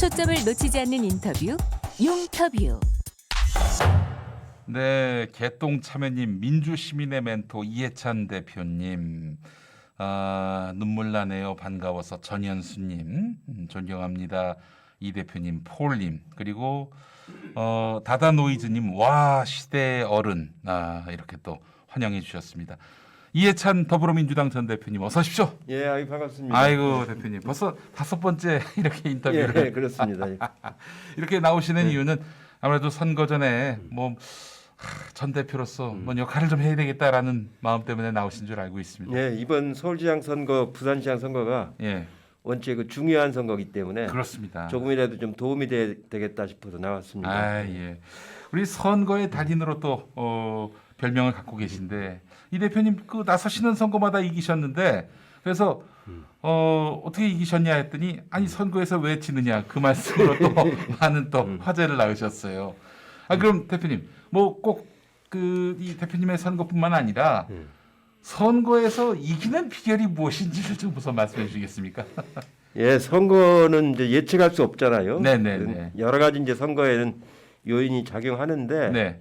초점을 놓치지 않는 인터뷰, 용터뷰. 네, 개똥참여님, 민주시민의 멘토 이해찬 대표님, 눈물 나네요. 반가워서 전현수님, 존경합니다. 이 대표님, 폴님, 그리고 다다노이즈님, 와 시대의 어른, 이렇게 또 환영해 주셨습니다. 이해찬 더불어민주당 전 대표님, 어서 오십시오. 예, 아이 반갑습니다. 아이고 대표님, 벌써 5번째 이렇게 인터뷰를 예, 그렇습니다. 이렇게 나오시는 이유는 아무래도 선거 전에 전 대표로서 뭐 역할을 좀 해야 되겠다라는 마음 때문에 나오신 줄 알고 있습니다. 예, 이번 서울시장 선거, 부산시장 선거가 예, 원체 그 중요한 선거이기 때문에 그렇습니다. 조금이라도 좀 도움이 되겠다 싶어서 나왔습니다. 예. 우리 선거의 달인으로 또 별명을 갖고 계신데 이 대표님 그 나서시는 선거마다 이기셨는데 그래서 어떻게 이기셨냐 했더니 아니 선거에서 왜 지느냐 그 말씀으로 또 많은 또 화제를 낳으셨어요. 그럼 대표님 뭐 꼭 그 이 대표님의 선거뿐만 아니라 선거에서 이기는 비결이 무엇인지를 좀 우선 말씀해 주시겠습니까? 예, 선거는 이제 예측할 수 없잖아요. 네네네. 여러 가지 이제 선거에는 요인이 작용하는데 네.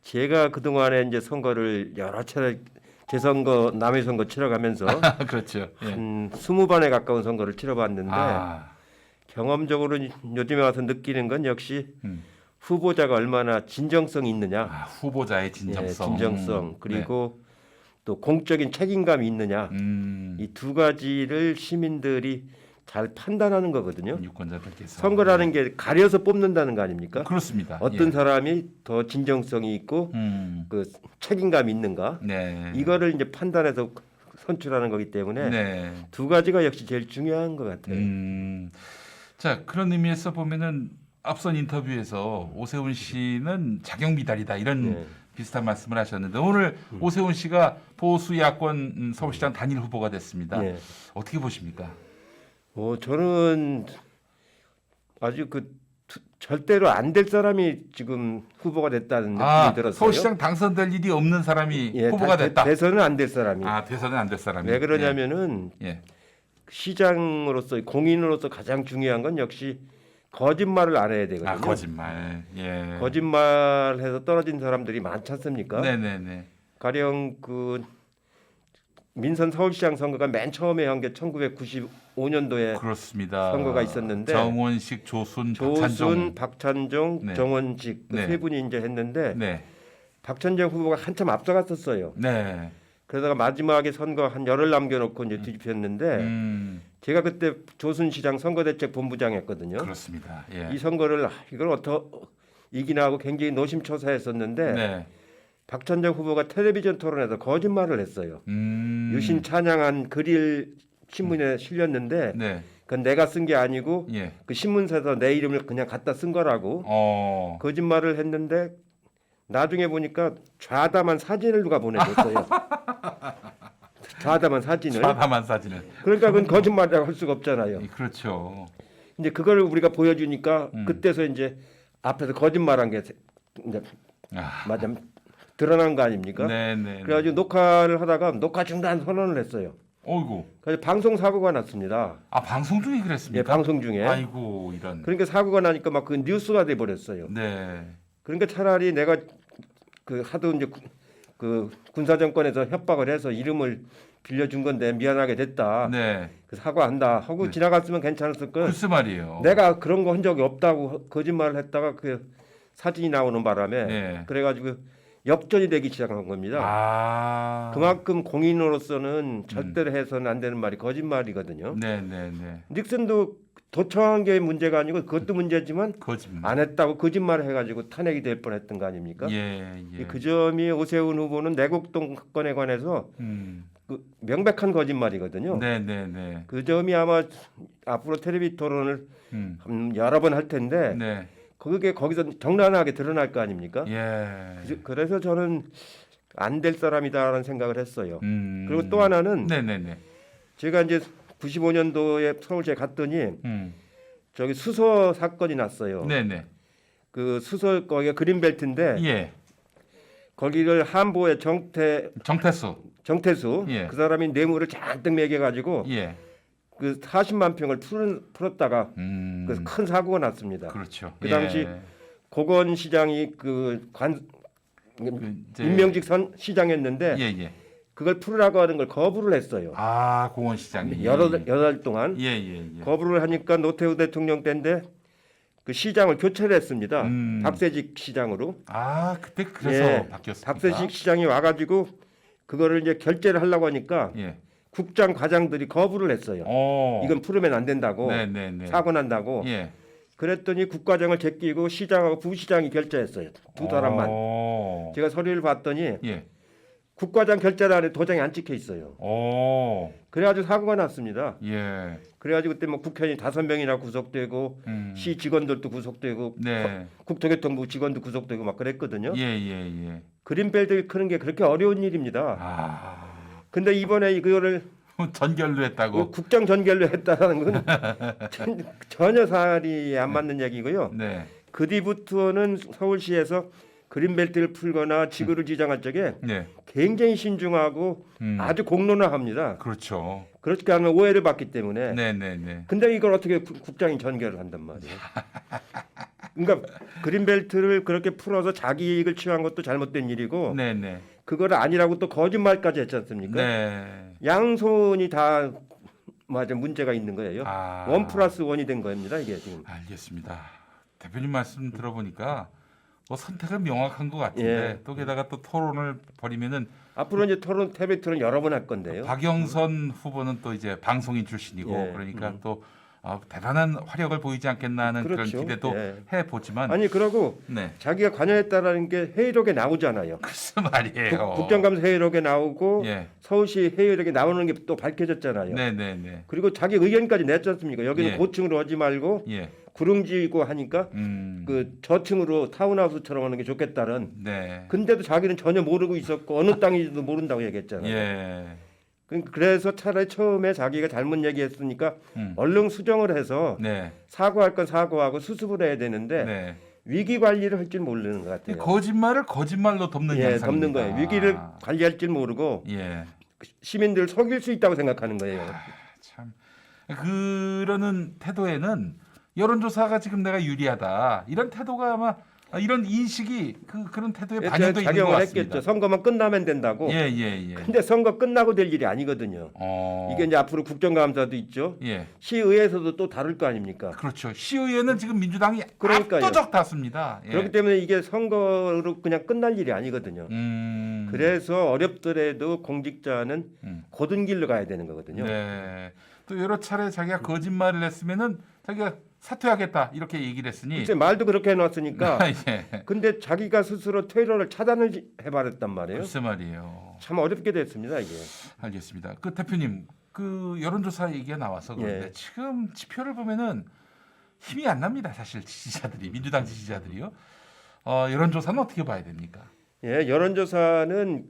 제가 그 동안에 이제 선거를 여러 차례 재선거, 남의 선거 치러가면서 그렇죠. 예. 한 20번에 가까운 선거를 치러봤는데 경험적으로 요즘에 와서 느끼는 건 역시 후보자가 얼마나 진정성이 있느냐, 후보자의 진정성. 예, 진정성 그리고 또 공적인 책임감이 있느냐 이 두 가지를 시민들이 잘 판단하는 거거든요. 유권자들께서 선거라는 게 가려서 뽑는다는 거 아닙니까? 그렇습니다. 어떤 예. 사람이 더 진정성이 있고 그 책임감이 있는가 네. 이거를 이제 판단해서 선출하는 거기 때문에 네. 두 가지가 역시 제일 중요한 것 같아요. 자 그런 의미에서 보면은 앞선 인터뷰에서 오세훈 씨는 자격 미달이다 이런 네. 비슷한 말씀을 하셨는데 오늘 오세훈 씨가 보수 야권 서울시장 단일 후보가 됐습니다. 네. 어떻게 보십니까? 저는 아주 절대로 안 될 사람이 지금 후보가 됐다는 느낌이 들었어요. 서울시장 당선될 일이 없는 사람이 예, 후보가 됐다. 대선은 안 될 사람이. 대선은 안 될 사람이. 왜 그러냐면은 예. 시장으로서 공인으로서 가장 중요한 건 역시 거짓말을 안 해야 되거든요. 거짓말. 예. 거짓말해서 떨어진 사람들이 많지 않습니까? 네네네. 가령 그 민선 서울시장 선거가 맨 처음에 한 게 1995년도에 그렇습니다. 선거가 있었는데 정원식, 조순, 박찬종, 네. 정원식 그 네. 세 분이 이제 했는데 네. 박찬종 후보가 한참 앞서갔었어요. 네. 그러다가 마지막에 선거 한 열흘 남겨놓고 이제 뒤집혔는데 제가 그때 조순시장 선거대책본부장이었거든요. 그렇습니다. 예. 이 선거를 이걸 어떻게 이기나 하고 굉장히 노심초사했었는데 네. 박찬종 후보가 텔레비전 토론에서 거짓말을 했어요. 유신 찬양한 글을 신문에 실렸는데 네. 그건 내가 쓴 게 아니고 예. 그 신문사에서 내 이름을 그냥 갖다 쓴 거라고 거짓말을 했는데 나중에 보니까 좌담한 사진을 누가 보내줬어요. 좌담한 사진을. 그러니까 그건 거짓말이라고 할 수가 없잖아요. 그렇죠. 이제 그걸 우리가 보여주니까 그때서 이제 앞에서 거짓말한 게 이제 맞아 드러난 거 아닙니까? 네네. 그래가지고 녹화를 하다가 녹화 중단 선언을 했어요. 어이구. 그래서 방송 사고가 났습니다. 방송 중에 그랬습니까? 예, 방송 중에. 아이고 이런. 그러니까 사고가 나니까 막 그 뉴스가 돼 버렸어요. 네. 그러니까 차라리 내가 그 하도 이제 그 군사 정권에서 협박을 해서 이름을 빌려준 건데 미안하게 됐다. 네. 그 사과한다 하고 지나갔으면 괜찮았을 걸. 글쎄 말이에요. 내가 그런 거 한 적이 없다고 거짓말을 했다가 그 사진이 나오는 바람에 네. 그래가지고 역전이 되기 시작한 겁니다. 그만큼 공인으로서는 절대로 해서는 안 되는 말이 거짓말이거든요. 네네네. 닉슨도 도청한 게 문제가 아니고 그것도 문제지만 거짓말. 안 했다고 거짓말을 해가지고 탄핵이 될 뻔했던 거 아닙니까? 예. 그 점이 오세훈 후보는 내곡동 건에 관해서 그 명백한 거짓말이거든요. 네네네. 그 점이 아마 앞으로 텔레비 토론을 여러 번 할 텐데 네. 그게 거기서 적나라하게 드러날 거 아닙니까? 예. 그래서 저는 안 될 사람이다라는 생각을 했어요. 그리고 또 음. 하나는 네네네. 제가 이제 95년도에 서울시에 갔더니 저기 수서 사건이 났어요. 네네. 그 수서 거기가 그린벨트인데 예. 거기를 한보의 정태수. 정태수 예. 그 사람이 뇌물을 잔뜩 매겨가지고 예. 그 40만 평을 풀었다가 그래서 큰 사고가 났습니다. 그렇죠. 그 당시 예. 고건시장이 이제 임명직 시장이었는데 예. 그걸 풀으라고 하는 걸 거부를 했어요. 아, 공원시장이 여러 달 동안 예. 거부를 하니까 노태우 대통령 때인데 그 시장을 교체를 했습니다. 박세직 시장으로. 아, 그때 그래서 바뀌었습니다. 박세직 시장이 와가지고 그거를 이제 결제를 하려고 하니까 예. 국장 과장들이 거부를 했어요. 이건 풀으면 안 된다고. 네. 사고 난다고. 예. 그랬더니 국과장을 제끼고 시장하고 부시장이 결제했어요. 두 사람만. 제가 서류를 봤더니 예. 국과장 결제란에 도장이 안 찍혀 있어요. 그래가지고 사고가 났습니다. 예. 그래가지고 그때 뭐 국회의원이 5명이나 구속되고 시 직원들도 구속되고 네. 국토교통부 직원도 구속되고 막 그랬거든요. 예. 그린벨트 크는 게 그렇게 어려운 일입니다. 아. 근데 이번에 이거를 전결로 했다고. 국장 전결로 했다는 건 전혀 사실이 안 맞는 얘기고요. 네. 그 뒤부터는 서울시에서 그린벨트를 풀거나 지구를 지정할 적에 네. 굉장히 신중하고 아주 공론화합니다. 그렇죠. 그렇게 하면 오해를 받기 때문에. 네. 근데 이걸 어떻게 국장이 전결을 한단 말이에요. 그러니까 그린벨트를 그렇게 풀어서 자기 이익을 취한 것도 잘못된 일이고 네. 그걸 아니라고 또 거짓말까지 했지 않습니까? 네. 양손이 다 맞아 문제가 있는 거예요. 아. 1+1이 된 겁니다. 이게 지금. 알겠습니다. 대표님 말씀 들어보니까 뭐 선택은 명확한 것 같은데 예. 또 게다가 또 토론을 벌이면은 앞으로 이제 토론 태백토론 여러 번 할 건데요. 박영선 후보는 또 이제 방송인 출신이고 예. 그러니까 또 대단한 화력을 보이지 않겠나 하는 그런 그렇죠. 기대도 예. 해보지만 아니 그러고 네. 자기가 관여했다라는 게 회의록에 나오잖아요. 글쎄 말이에요. 국정감사 회의록에 나오고 예. 서울시 회의록에 나오는 게 또 밝혀졌잖아요. 네. 그리고 자기 의견까지 냈지 않습니까? 여기는 예. 고층으로 하지 말고 예. 구릉지고 하니까 그 저층으로 타운하우스처럼 하는 게 좋겠다는. 네. 근데도 자기는 전혀 모르고 있었고 어느 땅인지도 모른다고 얘기했잖아요. 예. 그래서 차라리 처음에 자기가 잘못 얘기했으니까 얼른 수정을 해서 네. 사과할 건 사과하고 수습을 해야 되는데 네. 위기 관리를 할 줄 모르는 것 같아요. 거짓말을 거짓말로 덮는 예, 양상입니다. 덮는 거예요. 위기를 관리할 줄 모르고 예. 시민들을 속일 수 있다고 생각하는 거예요. 참 그러는 태도에는 여론조사가 지금 내가 유리하다 이런 태도가 아마 이런 인식이 그런 태도에 반영돼 있는 것 작용을 같습니다. 했겠죠. 선거만 끝나면 된다고. 예. 근데 선거 끝나고 될 일이 아니거든요. 이게 이제 앞으로 국정감사도 있죠. 예. 시의회에서도 또 다를 거 아닙니까? 그렇죠. 시의회는 지금 민주당이 그러니까요. 압도적 다수입니다. 예. 그렇기 때문에 이게 선거로 그냥 끝날 일이 아니거든요. 그래서 어렵더라도 공직자는 고든 길로 가야 되는 거거든요. 네. 또 여러 차례 자기가 거짓말을 했으면은 자기가 사퇴하겠다 이렇게 얘기를 했으니. 글쎄 말도 그렇게 해놨으니까. 예. 근데 자기가 스스로 퇴로를 차단을 해버렸단 말이에요. 글쎄 말이에요. 참 어렵게 됐습니다 이게. 알겠습니다. 그 대표님 그 여론조사 얘기가 나와서 그런데 예. 지금 지표를 보면은 힘이 안 납니다. 사실 지지자들이 민주당 지지자들이요. 여론조사는 어떻게 봐야 됩니까? 예, 여론조사는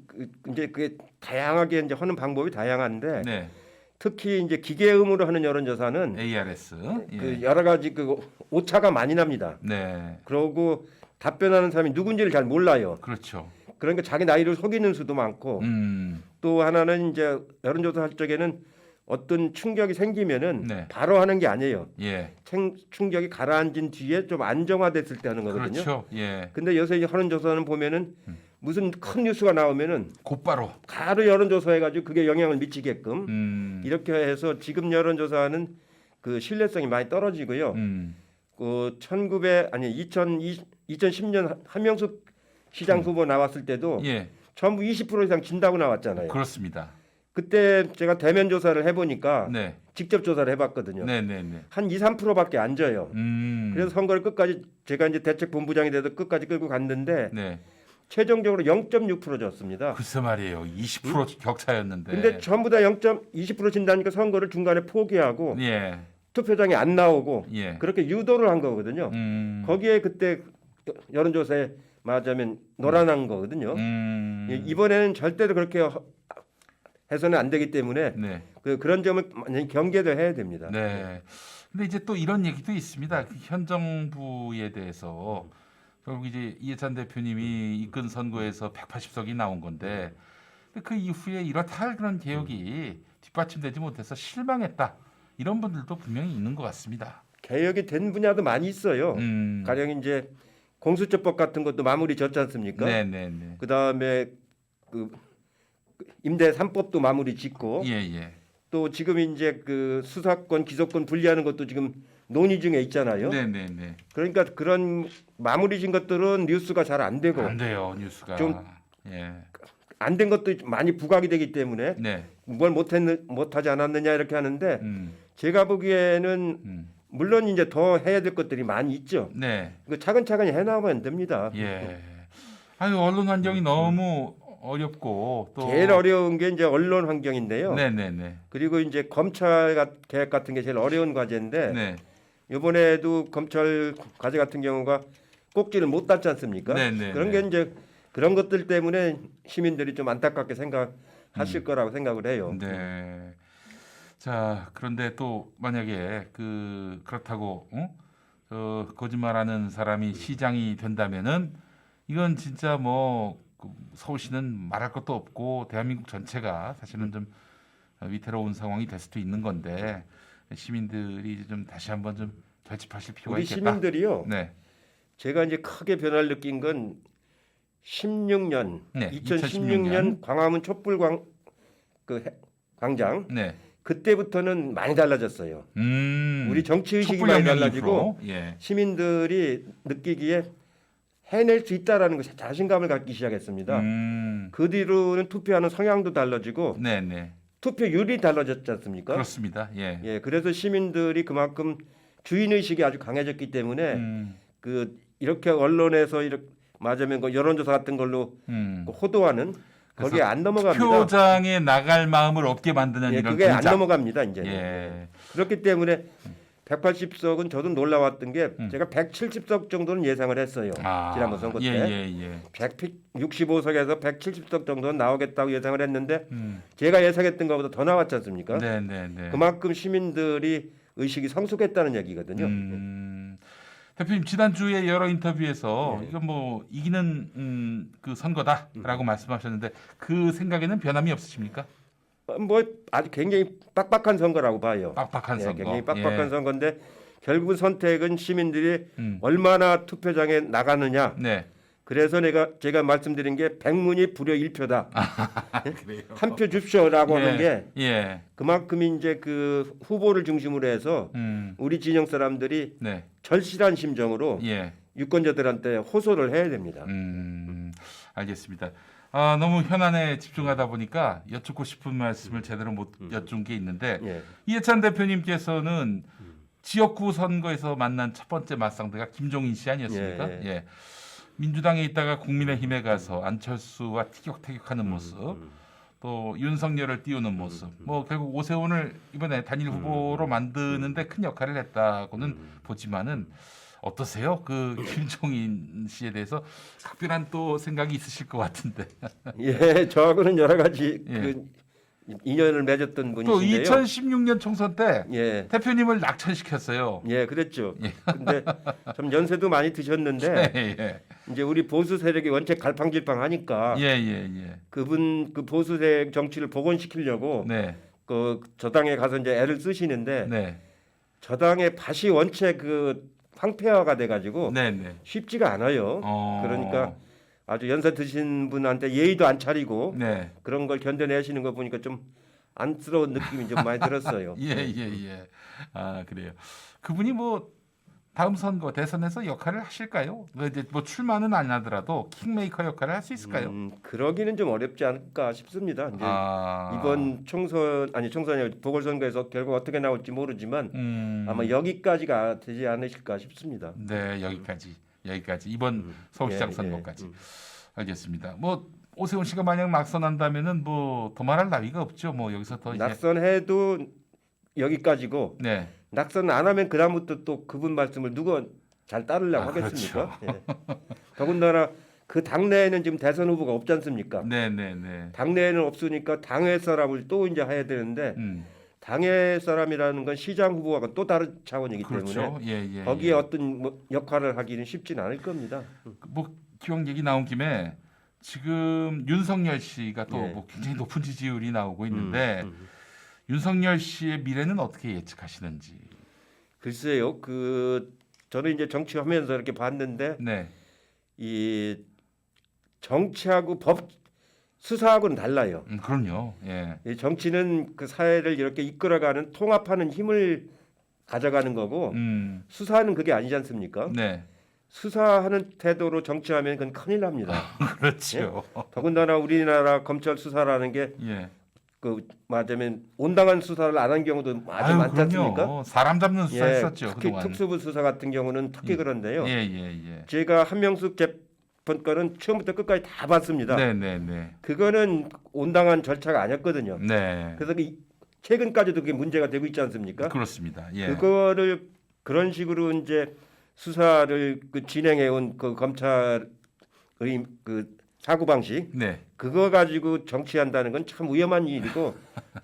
이제 그게 다양하게 이제 하는 방법이 다양한데 네. 특히 이제 기계음으로 하는 여론조사는 ARS. 예. 그 여러 가지 그 오차가 많이 납니다. 네. 그러고 답변하는 사람이 누군지를 잘 몰라요. 그렇죠. 그러니까 자기 나이를 속이는 수도 많고 또 하나는 이제 여론조사 할 적에는 어떤 충격이 생기면은 네. 바로 하는 게 아니에요. 예. 충격이 가라앉은 뒤에 좀 안정화됐을 때 하는 거거든요. 그렇죠. 예. 근데 요새 여론조사는 보면은 무슨 큰 뉴스가 나오면은 곧바로. 바로 여론조사해가지고 그게 영향을 미치게끔 이렇게 해서 지금 여론조사는 그 신뢰성이 많이 떨어지고요. 그 2010년 한명숙 시장 후보 나왔을 때도 예. 전부 20% 이상 진다고 나왔잖아요. 그렇습니다. 그때 제가 대면 조사를 해보니까 네. 직접 조사를 해봤거든요. 네네네. 한 2~3%밖에 안 져요. 그래서 그래서 선거를 끝까지 제가 이제 대책 본부장이 돼도 끝까지 끌고 갔는데 네. 최종적으로 0.6% 졌습니다. 글쎄 말이에요. 20% 격차였는데. 근데 전부 다 0.20% 진다니까 선거를 중간에 포기하고 예. 투표장에 안 나오고 예. 그렇게 유도를 한 거거든요. 거기에 그때 여론조사에 맞으면 노란한 거거든요. 이번에는 절대로 그렇게 해서는 안 되기 때문에 네. 그런 점을 많이 경계도 해야 됩니다. 네. 근데 이제 또 이런 얘기도 있습니다. 현 정부에 대해서 결국 이제 이해찬 대표님이 이끈 선거에서 180석이 나온 건데 그 이후에 이렇다 할 그런 개혁이 뒷받침되지 못해서 실망했다. 이런 분들도 분명히 있는 것 같습니다. 개혁이 된 분야도 많이 있어요. 가령 이제 공수처법 같은 것도 마무리 졌지 않습니까? 네네네. 그다음에 그 임대 3법도 마무리 짓고 예예. 또 지금 이제 그 수사권 기소권 분리하는 것도 지금 논의 중에 있잖아요. 네네네. 그러니까 그런 마무리 진 것들은 뉴스가 잘 안 되고 안 돼요 뉴스가. 좀 예. 안 된 것도 많이 부각이 되기 때문에 네. 뭘 못하지 않았느냐 이렇게 하는데 음. 제가 보기에는 물론 이제 더 해야 될 것들이 많이 있죠. 네. 그 차근차근히 해나가면 됩니다. 예. 아유 언론 환경이 너무 어렵고 또 제일 어려운 게 이제 언론 환경인데요. 네네네. 그리고 이제 검찰 개혁 같은 게 제일 어려운 과제인데 네. 이번에도 검찰 과제 같은 경우가 꼭지를 못 닿지 않습니까? 네네. 그런 게 이제 그런 것들 때문에 시민들이 좀 안타깝게 생각하실 거라고 생각을 해요. 네. 자 그런데 또 만약에 그렇다고 거짓말하는 사람이 시장이 된다면은 이건 진짜 그 서울시는 말할 것도 없고 대한민국 전체가 사실은 좀 위태로운 상황이 될 수도 있는 건데 시민들이 좀 다시 한번 좀 결집하실 필요가 우리 있겠다. 시민들이요. 네. 제가 이제 크게 변화를 느낀 건 16년, 네, 2016년 광화문 촛불 광장 네. 그때부터는 많이 달라졌어요. 우리 정치 의식이 많이 촛불혁명 달라지고 이후로, 예. 시민들이 느끼기에 해낼 수 있다라는 것에 자신감을 갖기 시작했습니다. 그 뒤로는 투표하는 성향도 달라지고 네네. 투표율이 달라졌지 않습니까? 그렇습니다. 예. 예, 그래서 시민들이 그만큼 주인 의식이 아주 강해졌기 때문에 이렇게 언론에서 이렇게 맞으면 그 여론조사 같은 걸로 그 호도하는 거기에 안 넘어갑니다. 투표장에 나갈 마음을 없게 만드는 예, 이런 그게 안 공작. 넘어갑니다 이제. 예. 그렇기 때문에 180석은 저도 놀라웠던 게 제가 170석 정도는 예상을 했어요. 지난번 선거 때. 예. 165석에서 170석 정도는 나오겠다고 예상을 했는데 제가 예상했던 것보다 더 나왔지 않습니까? 네네네. 그만큼 시민들이 의식이 성숙했다는 얘기거든요. 대표님 지난주에 여러 인터뷰에서 네. 이건 뭐 이기는 그 선거다라고 말씀하셨는데 그 생각에는 변함이 없으십니까? 뭐 아주 굉장히 빡빡한 선거라고 봐요. 빡빡한 선거. 굉장히 빡빡한 예. 선거인데 결국 선택은 시민들이 얼마나 투표장에 나가느냐. 네. 그래서 제가 말씀드린 게 백문이 불여 일표다. 그래요. 한 표 줍쇼라고 하는 게 예. 그만큼 이제 그 후보를 중심으로 해서 우리 진영 사람들이 네. 절실한 심정으로 예. 유권자들한테 호소를 해야 됩니다. 알겠습니다. 너무 현안에 집중하다 보니까 여쭙고 싶은 말씀을 제대로 못 여쭌 게 있는데 예. 이해찬 대표님께서는 지역구 선거에서 만난 첫 번째 맞상대가 김종인 씨 아니었습니까? 예. 예. 민주당에 있다가 국민의힘에 가서 안철수와 티격태격하는 모습, 또 윤석열을 띄우는 모습, 뭐 결국 오세훈을 이번에 단일 후보로 만드는데 큰 역할을 했다고는 보지만은 어떠세요? 그 김종인 씨에 대해서 특별한 또 생각이 있으실 것 같은데. 예, 저하고는 여러 가지 예. 그 인연을 맺었던 또 분이신데요. 2016년 총선 때 예. 대표님을 낙천시켰어요. 예, 그랬죠. 근데 좀 연세도 많이 드셨는데 예. 이제 우리 보수 세력이 원체 갈팡질팡하니까 예. 그분 그 보수 세력 정치를 복원시키려고 네. 그 저당에 가서 이제 애를 쓰시는데 네. 저당의 밭이 원체 그 황폐화가 돼가지고 네네. 쉽지가 않아요. 그러니까 아주 연세 드신 분한테 예의도 안 차리고 네. 그런 걸 견뎌내시는 거 보니까 좀 안쓰러운 느낌이 좀 많이 들었어요. 예. 그래요. 그분이 뭐 다음 선거 대선에서 역할을 하실까요? 이제 뭐 출마는 안 하더라도 킹메이커 역할을 할 수 있을까요? 그러기는 좀 어렵지 않을까 싶습니다. 이제 이번 총선이 보궐선거에서 결국 어떻게 나올지 모르지만 아마 여기까지가 되지 않으실까 싶습니다. 네, 여기까지 이번 서울시장 선거까지. 알겠습니다. 뭐 오세훈 씨가 만약 낙선한다면은 뭐 더 말할 나위가 없죠. 뭐 여기서 더 이제 낙선해도 여기까지고 네. 낙선 안 하면 그다음부터 또 그분 말씀을 누가 잘 따르려고 하겠습니까? 그렇죠. 예. 더군다나 그 당내에는 지금 대선 후보가 없지 않습니까? 네. 당내에는 없으니까 당의 사람을 또 이제 해야 되는데 당의 사람이라는 건 시장 후보와 또 다른 차원이기 그렇죠. 때문에 예. 거기에 어떤 뭐 역할을 하기는 쉽지는 않을 겁니다. 뭐 기왕 얘기 나온 김에 지금 윤석열 씨가 또 예. 뭐 굉장히 높은 지지율이 나오고 있는데 윤석열 씨의 미래는 어떻게 예측하시는지. 글쎄요, 저는 이제 정치하면서 이렇게 봤는데 네. 이 정치하고 법 수사하고는 달라요. 그럼요. 예. 이 정치는 그 사회를 이렇게 이끌어가는 통합하는 힘을 가져가는 거고 수사는 그게 아니지 않습니까? 네. 수사하는 태도로 정치하면 그건 큰일 납니다. 그렇죠. 더군다나 우리나라 검찰 수사라는 게 예. 말하자면 온당한 수사를 안 한 경우도 아주 많지 않습니까? 그럼요. 사람 잡는 수사 예, 했었죠. 특히 그동안. 특수부 수사 같은 경우는 특히 그런데요. 예. 제가 한명숙 재판 건은 처음부터 끝까지 다 봤습니다. 네. 그거는 온당한 절차가 아니었거든요. 네. 그래서 최근까지도 그게 문제가 되고 있지 않습니까? 그렇습니다. 예. 그거를 그런 식으로 이제 수사를 진행해온 그 검찰의 그 사고 방식, 네. 그거 가지고 정치한다는 건 참 위험한 일이고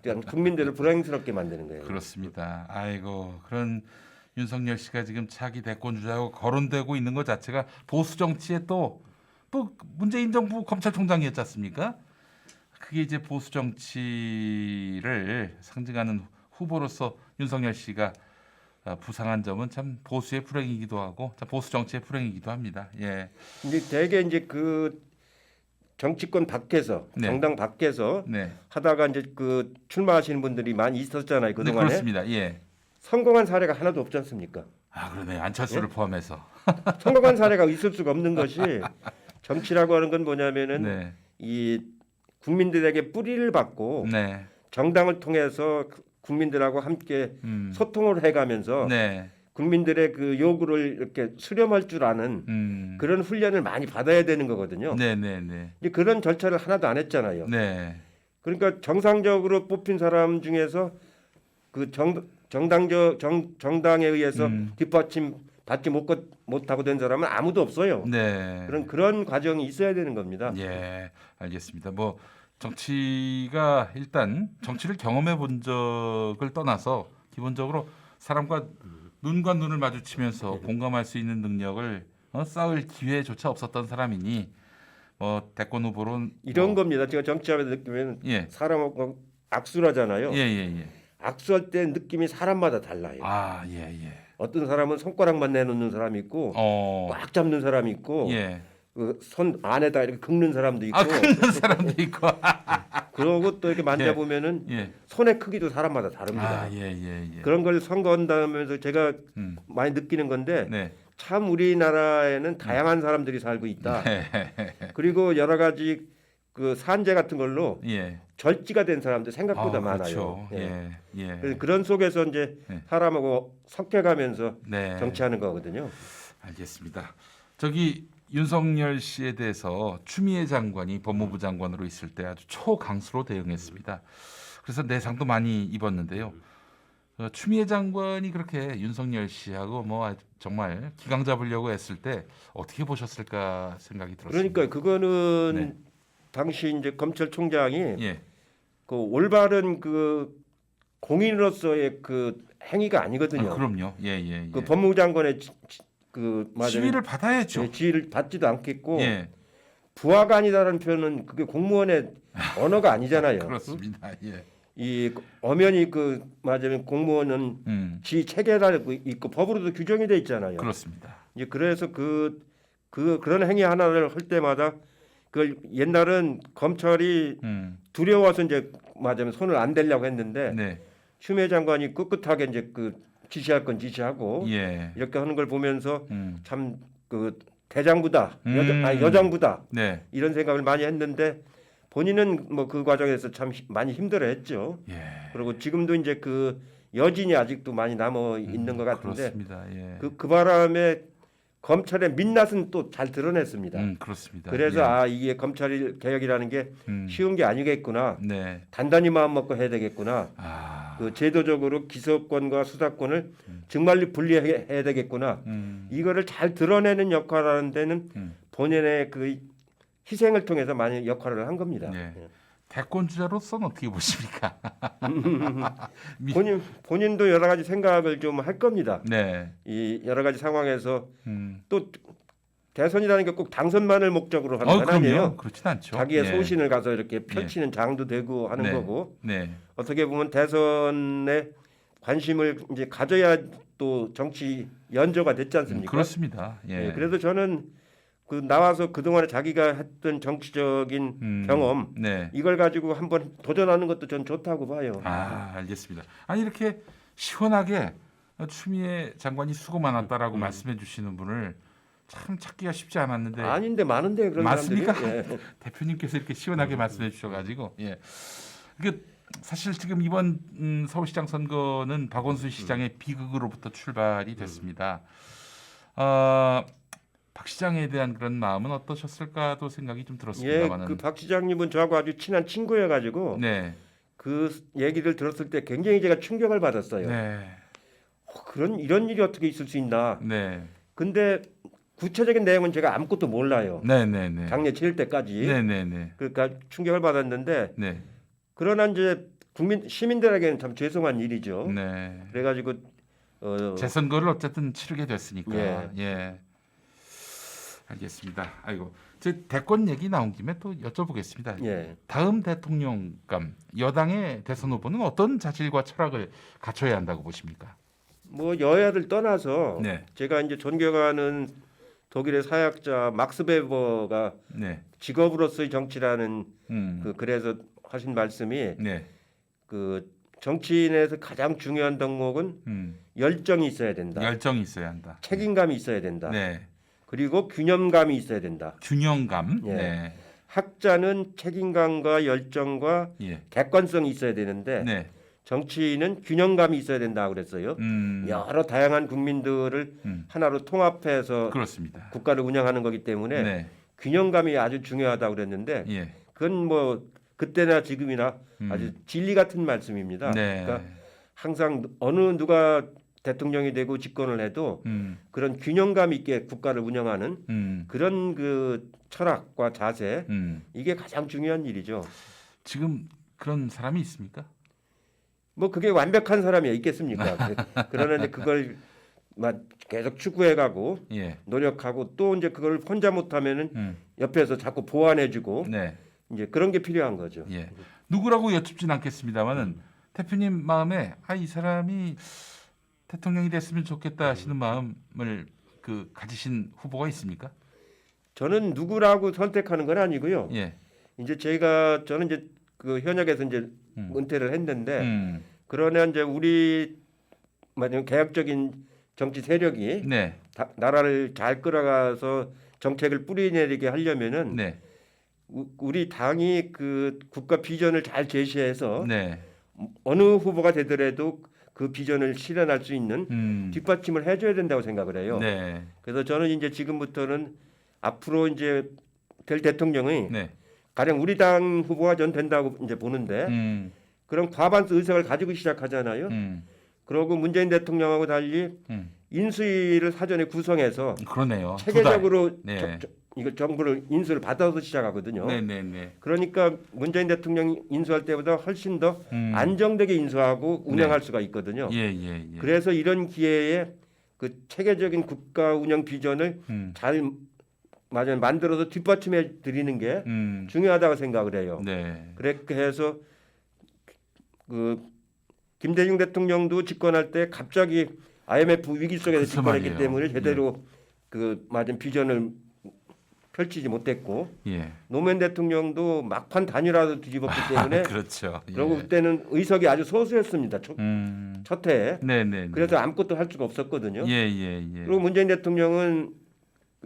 그냥 국민들을 불행스럽게 만드는 거예요. 그렇습니다. 아이고 그런 윤석열 씨가 지금 차기 대권 주자로 거론되고 있는 것 자체가 보수 정치의 또 문재인 정부 검찰총장이었지 않습니까? 그게 이제 보수 정치를 상징하는 후보로서 윤석열 씨가 부상한 점은 참 보수의 불행이기도 하고 참 보수 정치의 불행이기도 합니다. 예. 근데 대개 이제 정치권 밖에서 네. 정당 밖에서 네. 하다가 이제 출마하시는 분들이 많이 있었잖아요. 네, 그동안에 그렇습니다. 예. 성공한 사례가 하나도 없지 않습니까? 아 그러네 안철수를 포함해서. 성공한 사례가 있을 수가 없는 것이 정치라고 하는 건 뭐냐면은 네. 이 국민들에게 뿌리를 받고 네. 정당을 통해서 국민들하고 함께 소통을 해가면서 네. 국민들의 그 요구를 이렇게 수렴할 줄 아는 그런 훈련을 많이 받아야 되는 거거든요. 네. 이제 그런 절차를 하나도 안 했잖아요. 네. 그러니까 정상적으로 뽑힌 사람 중에서 그 정당에 의해서 뒷받침 받지 못하고 된 사람은 아무도 없어요. 네. 그런 과정이 있어야 되는 겁니다. 예, 알겠습니다. 뭐 정치가 일단 정치를 경험해 본 적을 떠나서 기본적으로 사람과 눈과 눈을 마주치면서 공감할 수 있는 능력을 쌓을 기회조차 없었던 사람이니 대권 후보로 이런 겁니다. 제가 정치하면서 느끼면 예. 사람하고 악수를 하잖아요. 예. 악수할 때 느낌이 사람마다 달라요. 아, 예. 어떤 사람은 손가락만 내놓는 사람이 있고 꽉 잡는 사람이 있고 예. 그 손 안에다 이렇게 긁는 사람도 있고 긁는 사람도 있고. 그러고 또 이렇게 만져보면은 예. 손의 크기도 사람마다 다릅니다. 아, 예. 그런 걸 선거한다면서 제가 많이 느끼는 건데 네. 참 우리나라에는 다양한 사람들이 살고 있다. 그리고 여러 가지 그 산재 같은 걸로 예. 절지가 된 사람들 생각보다 그렇죠. 많아요. 예. 그래서 그런 속에서 이제 네. 사람하고 섞여가면서 네. 정치하는 거거든요. 알겠습니다. 저기 윤석열 씨에 대해서 추미애 장관이 법무부 장관으로 있을 때 아주 초강수로 대응했습니다. 그래서 내상도 많이 입었는데요. 추미애 장관이 그렇게 윤석열 씨하고 정말 기강 잡으려고 했을 때 어떻게 보셨을까 생각이 들었습니다. 그러니까 그거는 네. 당시 이제 검찰총장이 예. 그 올바른 그 공인으로서의 그 행위가 아니거든요. 그럼요. 예. 그 법무부 장관의 지위를 받아야죠. 지위를 받지도 않겠고 예. 부하가 아니다라는 표현은 그게 공무원의 언어가 아니잖아요. 그렇습니다. 예. 이 엄연히 말하자면 공무원은 지위 체계라고 있고 법으로도 규정이 돼 있잖아요. 그렇습니다. 이제 그래서 그런 행위 하나를 할 때마다 그걸 옛날은 검찰이 두려워서 이제 말하자면 손을 안 대려고 했는데 네. 추미애 장관이 꿋꿋하게 이제 지시할 건 지시하고 예. 이렇게 하는 걸 보면서 참 대장부다 여장부다 네. 이런 생각을 많이 했는데 본인은 그 과정에서 참 많이 힘들어했죠. 예. 그리고 지금도 이제 그 여진이 아직도 많이 남아 있는 것 같은데 그렇습니다. 예. 그 바람에 검찰의 민낯은 또 잘 드러냈습니다. 그렇습니다. 그래서 예. 이게 검찰 개혁이라는 게 쉬운 게 아니겠구나. 네. 단단히 마음 먹고 해야 되겠구나. 제도적으로 기소권과 수사권을 정말로 분리해야 되겠구나. 이거를 잘 드러내는 역할을 하는 데는 본인의 그 희생을 통해서 많이 역할을 한 겁니다. 네. 대권 주자로서는 어떻게 보십니까? 본인도 여러 가지 생각을 좀 할 겁니다. 네. 이 여러 가지 상황에서 또 대선이라는 게 꼭 당선만을 목적으로 하는 건 아니에요. 그럼요. 그렇진 않죠. 자기의 예. 소신을 가서 이렇게 펼치는 장도 되고 하는 네. 거고 네. 어떻게 보면 대선에 관심을 이제 가져야 또 정치 연조가 됐지 않습니까? 그렇습니다. 예. 예, 그래도 저는 그 나와서 그동안에 자기가 했던 정치적인 경험 네. 이걸 가지고 한번 도전하는 것도 전 좋다고 봐요. 알겠습니다. 아니 이렇게 시원하게 추미애 장관이 수고 많았다라고 말씀해 주시는 분을 참 찾기가 쉽지 않았는데 아닌데 많은데 그런 맞습니까? 사람들이. 예. 대표님께서 이렇게 시원하게 말씀해 주셔가지고 예. 그 사실 지금 이번 서울시장 선거는 박원순 시장의 비극으로부터 출발이 됐습니다. 박 시장에 대한 그런 마음은 어떠셨을까도 생각이 좀 예, 들었습니다만은. 그 박 시장님은 저하고 아주 친한 친구여가지고 네. 그 얘기를 들었을 때 굉장히 제가 충격을 받았어요. 네. 이런 일이 어떻게 있을 수 있나. 네. 근데 구체적인 내용은 제가 아무것도 몰라요. 네. 네. 작년 7일 때까지. 네. 네. 네. 그러니까 충격을 받았는데 네. 그러나 이제 시민들에게는 참 죄송한 일이죠. 네. 그래가지고 재선거를 어쨌든 치르게 됐으니까. 예. 예. 알겠습니다. 아이고, 제 대권 얘기 나온 김에 또 여쭤보겠습니다. 예. 다음 대통령감 여당의 대선 후보는 어떤 자질과 철학을 갖춰야 한다고 보십니까? 뭐 여야를 떠나서 네. 제가 이제 존경하는 독일의 사학자 막스 베버가 네. 직업으로서의 정치라는 그래서 하신 말씀이 네. 그 정치인에서 가장 중요한 덕목은 열정이 있어야 된다. 열정이 있어야 한다. 책임감이 있어야 된다. 네. 그리고 균형감이 있어야 된다. 균형감. 예. 네. 학자는 책임감과 열정과 예. 객관성이 있어야 되는데 네. 정치인은 균형감이 있어야 된다 그랬어요. 여러 다양한 국민들을 하나로 통합해서 그렇습니다. 국가를 운영하는 거기 때문에 네. 균형감이 아주 중요하다고 그랬는데 예. 그건 뭐 그때나 지금이나 아주 진리 같은 말씀입니다. 네. 그러니까 항상 어느 누가 대통령이 되고 집권을 해도 그런 균형감 있게 국가를 운영하는 그런 그 철학과 자세 이게 가장 중요한 일이죠. 지금 그런 사람이 있습니까? 뭐 그게 완벽한 사람이 있겠습니까? 그러는데 그걸 막 계속 추구해가고 예. 노력하고 또 이제 그걸 혼자 못하면은 옆에서 자꾸 보완해주고 네. 이제 그런 게 필요한 거죠. 예. 누구라고 여쭙진 않겠습니다만은 대표님 마음에 이 사람이 대통령이 됐으면 좋겠다 하시는 마음을 가지신 후보가 있습니까? 저는 누구라고 선택하는 건 아니고요. 예. 이제 저는 이제 그 현역에서 이제 은퇴를 했는데 그러나 이제 우리 만약 개혁적인 정치 세력이 네. 나라를 잘 끌어가서 정책을 뿌리내리게 하려면은 네. 우리 당이 그 국가 비전을 잘 제시해서 네. 어느 후보가 되더라도 그 비전을 실현할 수 있는 뒷받침을 해줘야 된다고 생각을 해요. 네. 그래서 저는 이제 지금부터는 앞으로 이제 될 대통령이 네. 가령 우리 당 후보가 전 된다고 이제 보는데 그런 과반수 의석을 가지고 시작하잖아요. 그러고 문재인 대통령하고 달리 인수위를 사전에 구성해서 그러네요. 체계적으로 네. 이거 정부를 인수를 받아서 시작하거든요. 네네네. 그러니까 문재인 대통령이 인수할 때보다 훨씬 더 안정되게 인수하고 운영할 수가 있거든요. 예. 그래서 이런 기회에 그 체계적인 국가 운영 비전을 잘 만들어서 뒷받침해 드리는 게 중요하다고 생각을 해요. 네. 그렇게 해서 그 김대중 대통령도 집권할 때 갑자기 IMF 위기 속에서 그렇죠, 집권했기 말이에요. 때문에 제대로 그 맞은 비전을 펼치지 못했고 예. 노무현 대통령도 막판 단일화도 뒤집었기 때문에 그렇죠. 그리고 그때는 의석이 아주 소수였습니다. 첫 해에. 네네. 그래서 아무것도 할 수가 없었거든요. 예. 그리고 문재인 대통령은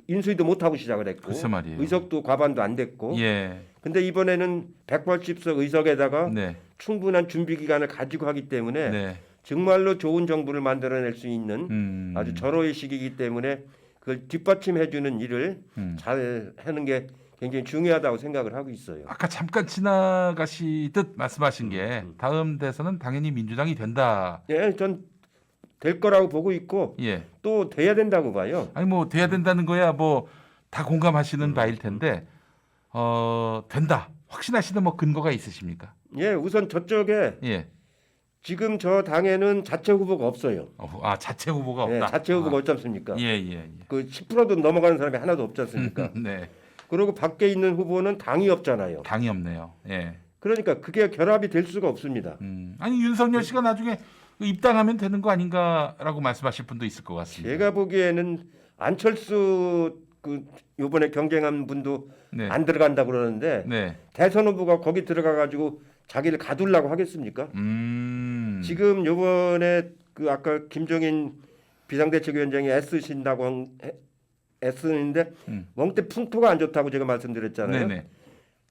인수위도 못하고 시작을 했고 글쎄 말이에요. 의석도 과반도 안 됐고 예. 근데 이번에는 180석 의석에다가 네. 충분한 준비 기간을 가지고 하기 때문에 네. 정말로 좋은 정부를 만들어낼 수 있는 아주 절호의 시기이기 때문에 그걸 뒷받침해주는 일을 잘 하는 게 굉장히 중요하다고 생각을 하고 있어요. 아까 잠깐 지나가시듯 말씀하신 게 다음 대선은 당연히 민주당이 된다. 예, 전 될 거라고 보고 있고 예. 또 돼야 된다고 봐요. 아니 뭐 돼야 된다는 거야 뭐 다 공감하시는 바일 텐데 된다 확신하시는 뭐 근거가 있으십니까? 예, 우선 저쪽에 예. 지금 저 당에는 자체 후보가 없어요. 자체 후보가 네, 없다. 자체 후보가 없지 않습니까? 예. 그 10%도 넘어가는 사람이 하나도 없지 않습니까? 네. 그리고 밖에 있는 후보는 당이 없잖아요. 당이 없네요. 예. 그러니까 그게 결합이 될 수가 없습니다. 아니 윤석열 씨가 나중에 입당하면 되는 거 아닌가라고 말씀하실 분도 있을 것 같습니다. 제가 보기에는 안철수 그 요번에 경쟁한 분도 네. 안 들어간다 그러는데 네. 대선 후보가 거기 들어가 가지고 자기를 가두려고 하겠습니까? 지금 요번에 그 아까 김종인 비상대책위원장이 애쓰는데 멍때 풍토가 안 좋다고 제가 말씀드렸잖아요. 네네.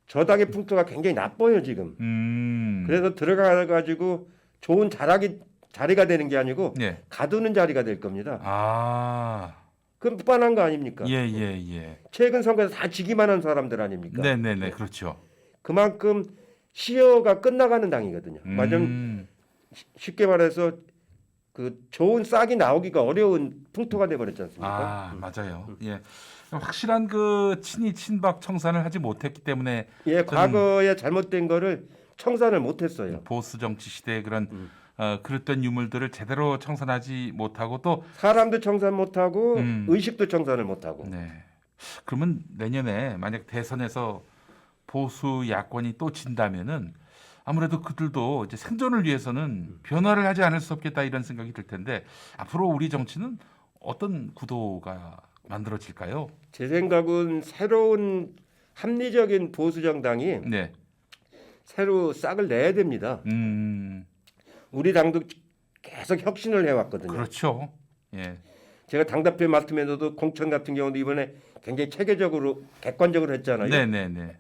저 당의 풍토가 굉장히 나빠요 지금. 그래서 들어가 가지고 좋은 자리가 되는 게 아니고 네. 가두는 자리가 될 겁니다. 아. 그럼 뻔한 거 아닙니까? 예. 최근 선거에서 다 지기만 한 사람들 아닙니까? 네네네. 그렇죠. 그만큼 시효가 끝나가는 당이거든요. 맞으면 쉽게 말해서 그 좋은 싹이 나오기가 어려운 풍토가 돼버렸지 않습니까? 맞아요. 예. 확실한 그 친이 친박 청산을 하지 못했기 때문에 예, 과거에 잘못된 거를 청산을 못했어요. 보수 정치 시대의 그런 그릇된 유물들을 제대로 청산하지 못하고 또 사람도 청산 못하고 의식도 청산을 못하고. 네. 그러면 내년에 만약 대선에서 보수 야권이 또 진다면은 아무래도 그들도 이제 생존을 위해서는 변화를 하지 않을 수 없겠다 이런 생각이 들 텐데 앞으로 우리 정치는 어떤 구도가 만들어질까요? 제 생각은 새로운 합리적인 보수 정당이 네. 새로 싹을 내야 됩니다. 우리 당도 계속 혁신을 해왔거든요. 그렇죠. 예. 제가 당대표 맡으면서도 공천 같은 경우도 이번에 굉장히 체계적으로 객관적으로 했잖아요. 네네네.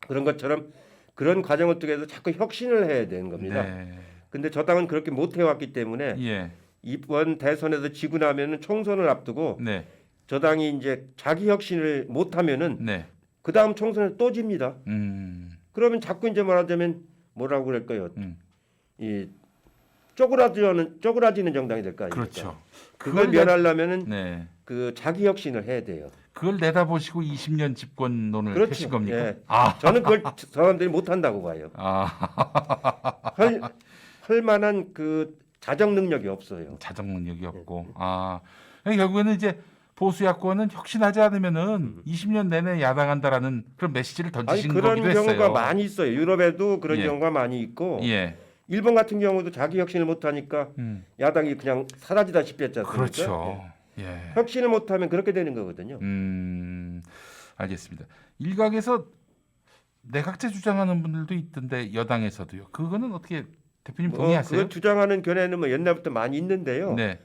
그런 것처럼 그런 과정을 통해서 자꾸 혁신을 해야 되는 겁니다. 네. 근데 저 당은 그렇게 못 해왔기 때문에 예. 이번 대선에서 지고 나면은 총선을 앞두고 네. 저 당이 이제 자기 혁신을 못하면은 네. 그 다음 총선에 또 집니다. 그러면 자꾸 이제 말하자면 뭐라고 그럴까요? 이 쪼그라지는 정당이 될 거 아닙니까? 그렇죠. 그걸 면하려면은 네. 그 자기 혁신을 해야 돼요. 그걸 내다보시고 20년 집권론을 그렇죠. 펴신 겁니까? 예. 저는 그걸 사람들이 못한다고 봐요. 할 만한 그 자정 능력이 없어요. 자정 능력이 없고. 결국에는 이제 보수 야권은 혁신하지 않으면은 20년 내내 야당한다라는 그런 메시지를 던지신 그런 거기도 했어요. 경우가 많이 있어요. 유럽에도 그런 예. 경우가 많이 있고 예. 일본 같은 경우도 자기 혁신을 못하니까 야당이 그냥 사라지다시피 했지 않습니까? 그렇죠. 예. 혁신을 못하면 그렇게 되는 거거든요. 알겠습니다. 일각에서 내각제 주장하는 분들도 있던데 여당에서도요. 그거는 어떻게 대표님 동의하세요? 그걸 주장하는 견해는 뭐 옛날부터 많이 있는데요. 네.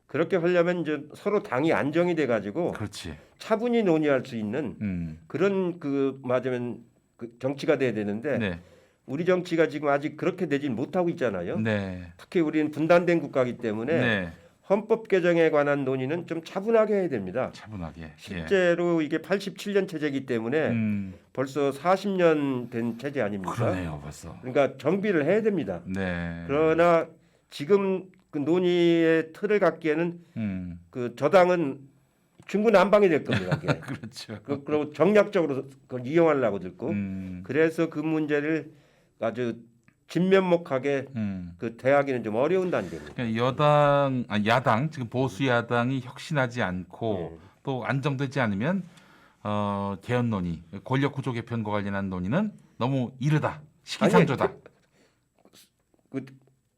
그렇게 하려면 이제 서로 당이 안정이 돼 가지고 그렇지. 차분히 논의할 수 있는 그런 맞으면 그 정치가 돼야 되는데 네. 우리 정치가 지금 아직 그렇게 되진 못하고 있잖아요. 네. 특히 우리는 분단된 국가이기 때문에 네. 헌법 개정에 관한 논의는 좀 차분하게 해야 됩니다. 차분하게. 실제로 이게 87년 체제이기 때문에 벌써 40년 된 체제 아닙니까? 그러네요, 벌써. 그러니까 정비를 해야 됩니다. 네. 그러나 지금 그 논의의 틀을 갖기에는 그 저당은 중구난방이 될 겁니다. 그게. 그렇죠. 그리고 정략적으로 그걸 이용하려고 들고 그래서 그 문제를 아주 진면목하게 그 대하기는 좀 어려운 단계입니다. 그러니까 야당 지금 보수 야당이 혁신하지 않고 또 안정되지 않으면 개헌 논의, 권력 구조 개편과 관련한 논의는 너무 이르다, 시기상조다.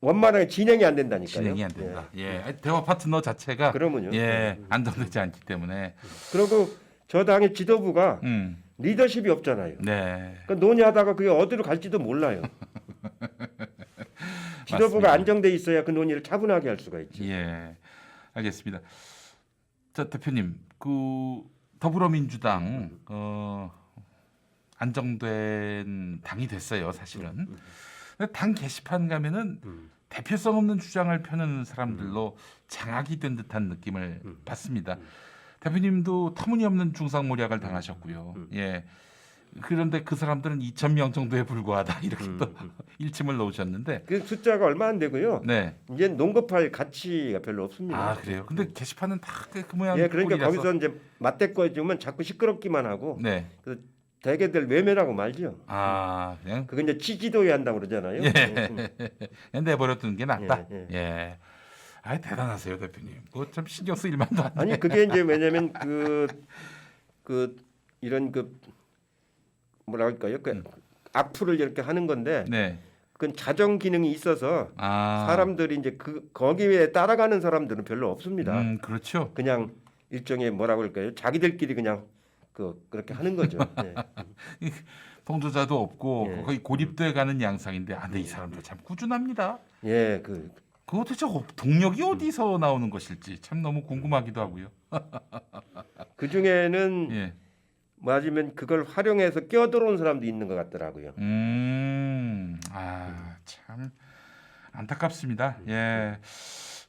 원만하게 진행이 안 된다니까요. 진행이 안 된다. 예, 대화 파트너 자체가 그러면요. 안정되지 않기 때문에. 그리고 저 당의 지도부가 리더십이 없잖아요. 네. 그러니까 논의하다가 그게 어디로 갈지도 몰라요. 지도부가 맞습니다. 안정돼 있어야 그 논의를 차분하게 할 수가 있지. 예, 알겠습니다. 자, 대표님, 그 더불어민주당 안정된 당이 됐어요, 사실은. 근데 당 게시판 가면은 대표성 없는 주장을 펴는 사람들로 장악이 된 듯한 느낌을 받습니다. 대표님도 터무니없는 중상모략을 당하셨고요. 예. 그런데 그 사람들은 2,000명 정도에 불과하다 이렇게 또 일침을 놓으셨는데 그 숫자가 얼마 안 되고요. 네. 이제 농급할 가치가 별로 없습니다. 아 그래요? 근데 게시판은 다 그 모양 예, 그러니까 꼴이라서. 거기서 이제 맞대꿔 주면 자꾸 시끄럽기만 하고 네. 그 대개들 외면하고 말죠. 아, 그냥 그건 이제 지지도에 한다고 그러잖아요. 그냥 내버려두는 게 낫다. 예, 예. 아, 대단하세요, 대표님. 뭐 참 신경 쓰일 만도 안 돼. 아니 그게 이제 왜냐면 이런 뭐라 할까요? 악플을 이렇게 하는 건데 네. 그건 자정 기능이 있어서 아, 사람들이 이제 거기에 따라가는 사람들은 별로 없습니다. 그렇죠. 그냥 일종의 뭐라고 할까요? 자기들끼리 그냥 그렇게 하는 거죠. 네. 통조자도 없고 예. 거의 고립돼 가는 양상인데, 아, 근데 이 사람도 참 꾸준합니다. 예, 그거 도대체 동력이 어디서 나오는 것일지 참 너무 궁금하기도 하고요. 그 중에는 예. 맞으면 그걸 활용해서 끼어들어온 사람도 있는 것 같더라고요. 아, 참 안타깝습니다. 예.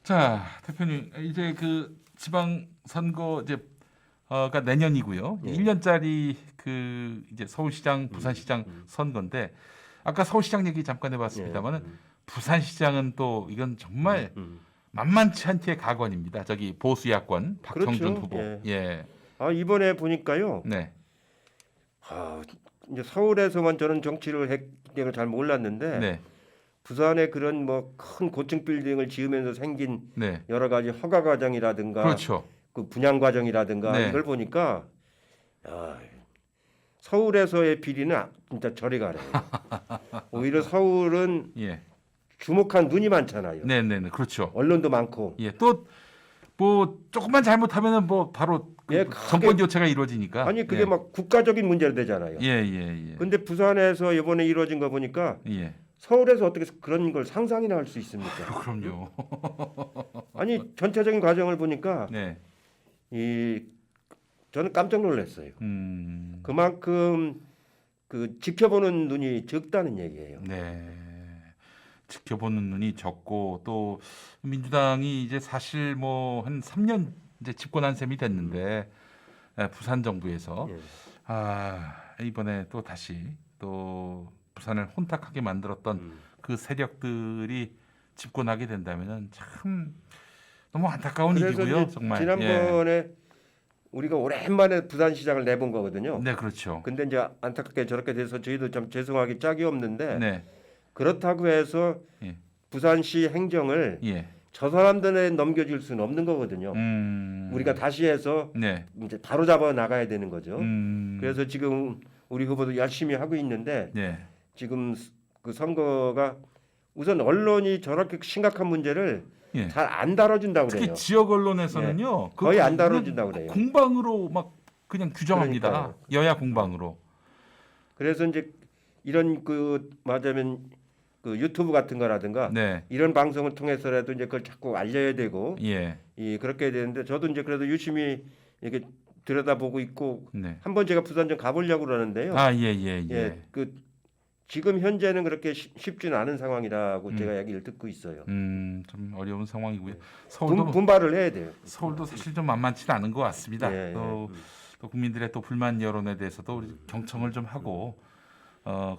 자, 대표님, 이제 그 지방 선거 가 내년이고요. 예. 1년짜리 그 이제 서울시장, 부산시장 선거인데, 아까 서울시장 얘기 잠깐 해봤습니다만은 부산시장은 또 이건 정말 만만치 않게 가관입니다. 저기 보수 야권 박형준 그렇죠. 후보. 예. 예. 아 이번에 보니까요. 네. 이제 서울에서만 저는 정치를 했기를 잘 몰랐는데 네. 부산에 그런 뭐 큰 고층 빌딩을 지으면서 생긴 네. 여러 가지 허가 과정이라든가 그렇죠. 그 분양 과정이라든가 네. 이걸 보니까 서울에서의 비리는 진짜 저리 가래요. 오히려 서울은 예. 주목한 눈이 많잖아요. 네, 네, 네. 그렇죠. 언론도 많고. 예. 또 뭐 조금만 잘못하면은 뭐 바로 그 예, 정권 교체가 이루어지니까. 아니 그게 예. 막 국가적인 문제로 되잖아요. 예, 예, 예. 근데 부산에서 이번에 이루어진 거 보니까 예. 서울에서 어떻게 그런 걸 상상이나 할 수 있습니까? 그럼요. 아니 전체적인 과정을 보니까 네. 저는 깜짝 놀랐어요. 그만큼 그 지켜보는 눈이 적다는 얘기예요. 네. 지켜보는 눈이 적고, 또 민주당이 이제 사실 뭐 한 3년 이제 집권한 셈이 됐는데, 부산 정부에서 예. 이번에 또 다시 또 부산을 혼탁하게 만들었던 그 세력들이 집권하게 된다면은 참 너무 안타까운 그래서 일이고요. 이제 정말. 지난번에 우리가 오랜만에 부산시장을 내본 거거든요. 네, 그렇죠. 근데 이제 안타깝게 저렇게 돼서 저희도 참 죄송하기 짝이 없는데 네. 그렇다고 해서 예. 부산시 행정을 예. 저 사람들에 넘겨줄 수는 없는 거거든요. 우리가 다시 해서 네. 이제 바로 잡아 나가야 되는 거죠. 음. 그래서 지금 우리 후보도 열심히 하고 있는데 네. 지금 그 선거가 우선 언론이 저렇게 심각한 문제를 예. 잘 안 다뤄준다고 특히 그래요. 지역 언론에서는요. 예. 거의 안 그냥 다뤄준다고 그래요. 공방으로 막 그냥 규정합니다. 그러니까요. 여야 공방으로. 그래서 이제 이런 맞으면 그 유튜브 같은 거라든가 네. 이런 방송을 통해서라도 이제 그걸 자꾸 알려야 되고 예. 그렇게 해야 되는데 저도 이제 그래도 유심히 이렇게 들여다보고 있고 네. 한번 제가 부산 좀 가보려고 그러는데요. 아, 예, 예, 예. 예, 지금 현재는 그렇게 쉽지는 않은 상황이라고 제가 얘기를 듣고 있어요. 좀 어려운 상황이고요. 서울도 분발을 해야 돼요. 서울도 사실 좀 만만치는 않은 것 같습니다. 예, 또 국민들의 또 불만 여론에 대해서도 우리 경청을 좀 하고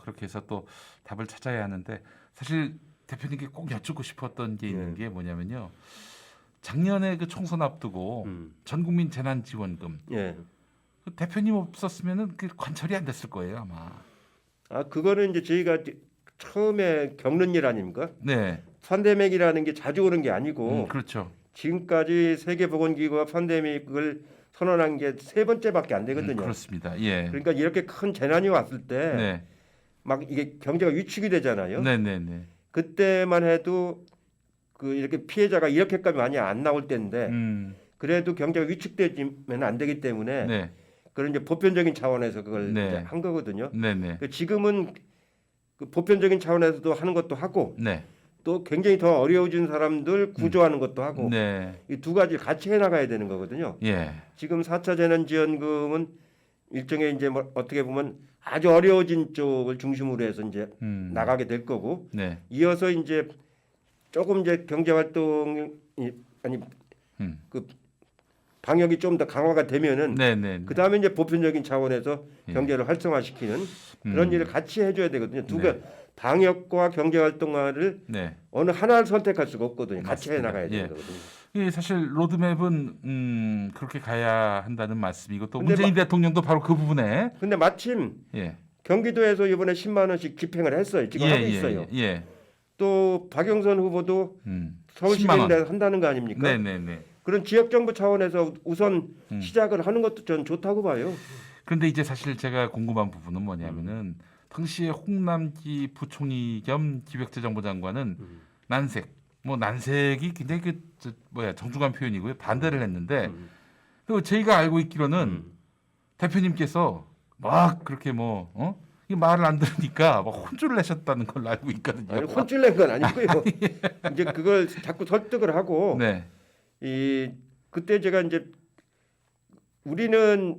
그렇게 해서 또 답을 찾아야 하는데, 사실 대표님께 꼭 여쭙고 싶었던 게 있는 게 뭐냐면요. 작년에 그 총선 앞두고 전국민 재난지원금 예. 그 대표님 없었으면은 그 관철이 안 됐을 거예요, 아마. 그거는 이제 저희가 처음에 겪는 일 아닙니까? 네. 팬데믹이라는 게 자주 오는 게 아니고 그렇죠. 지금까지 세계보건기구가 팬데믹을 선언한 게 3번째밖에 안 되거든요. 그렇습니다. 예. 그러니까 이렇게 큰 재난이 왔을 때 막 네. 이게 경제가 위축이 되잖아요. 네, 네, 네. 그때만 해도 이렇게 피해자가 이렇게까지 많이 안 나올 때인데 그래도 경제가 위축되면 안 되기 때문에 네. 그런 이제 보편적인 차원에서 그걸 네. 이제 한 거거든요. 네, 네. 지금은 그 보편적인 차원에서도 하는 것도 하고 네. 또 굉장히 더 어려워진 사람들 구조하는 것도 하고 네. 이 두 가지를 같이 해나가야 되는 거거든요. 예. 지금 4차 재난지원금은 일종의 이제 뭐 어떻게 보면 아주 어려워진 쪽을 중심으로 해서 이제 나가게 될 거고 네. 이어서 이제 조금 이제 경제 활동이 그 방역이 좀 더 강화가 되면은 네, 네. 그 다음에 이제 보편적인 차원에서 예. 경제를 활성화시키는 그런 일을 같이 해줘야 되거든요. 두 개, 네. 방역과 경제 활동화를 네. 어느 하나를 선택할 수가 없거든요. 같이 맞습니다. 해나가야 되는 예. 거거든요. 예, 사실 로드맵은 그렇게 가야 한다는 말씀이고 또 근데 문재인 대통령도 바로 그 부분에 근데 마침 예. 경기도에서 이번에 10만 원씩 집행을 했어요. 지금 하고 있어요. 예. 또 박영선 후보도 10만 서울시장에 원. 한다는 거 아닙니까? 네네네. 그런 지역 정부 차원에서 우선 시작을 하는 것도 전 좋다고 봐요. 그런데 이제 사실 제가 궁금한 부분은 뭐냐면은 당시에 홍남기 부총리 겸 기획재정부 장관은 난색, 뭐 난색이 굉장히 정중한 표현이고요. 반대를 했는데 또 저희가 알고 있기로는 대표님께서 막 그렇게 이 말을 안 들으니까 막 혼쭐을 내셨다는 걸로 알고 있거든요. 아니, 혼쭐 낸 건 아니고요. 이제 그걸 자꾸 설득을 하고 네. 그때 제가 이제 우리는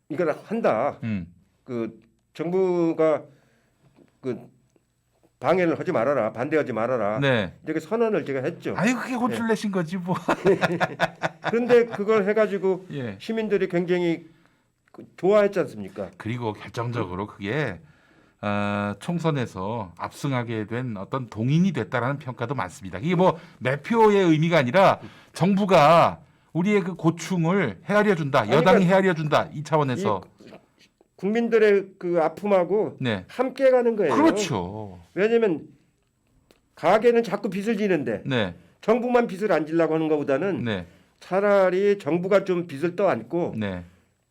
이걸 한다. 그 정부가 그 방해를 하지 말아라, 반대하지 말아라. 네. 이렇게 선언을 제가 했죠. 아유 그게 혼쭐 내신 거지 뭐. 그런데 그걸 해가지고 예. 시민들이 굉장히 좋아했지 않습니까? 그리고 결정적으로 그게 총선에서 압승하게 된 어떤 동인이 됐다라는 평가도 많습니다. 이게 뭐 매표의 의미가 아니라 정부가 우리의 그 고충을 헤아려 준다. 여당이 그러니까 헤아려 준다. 이 차원에서 국민들의 그 아픔하고 네. 함께 가는 거예요. 그렇죠. 왜냐하면 가게는 자꾸 빚을 지는데 네. 정부만 빚을 안 지려고 하는 것보다는 네. 차라리 정부가 좀 빚을 떠안고 네.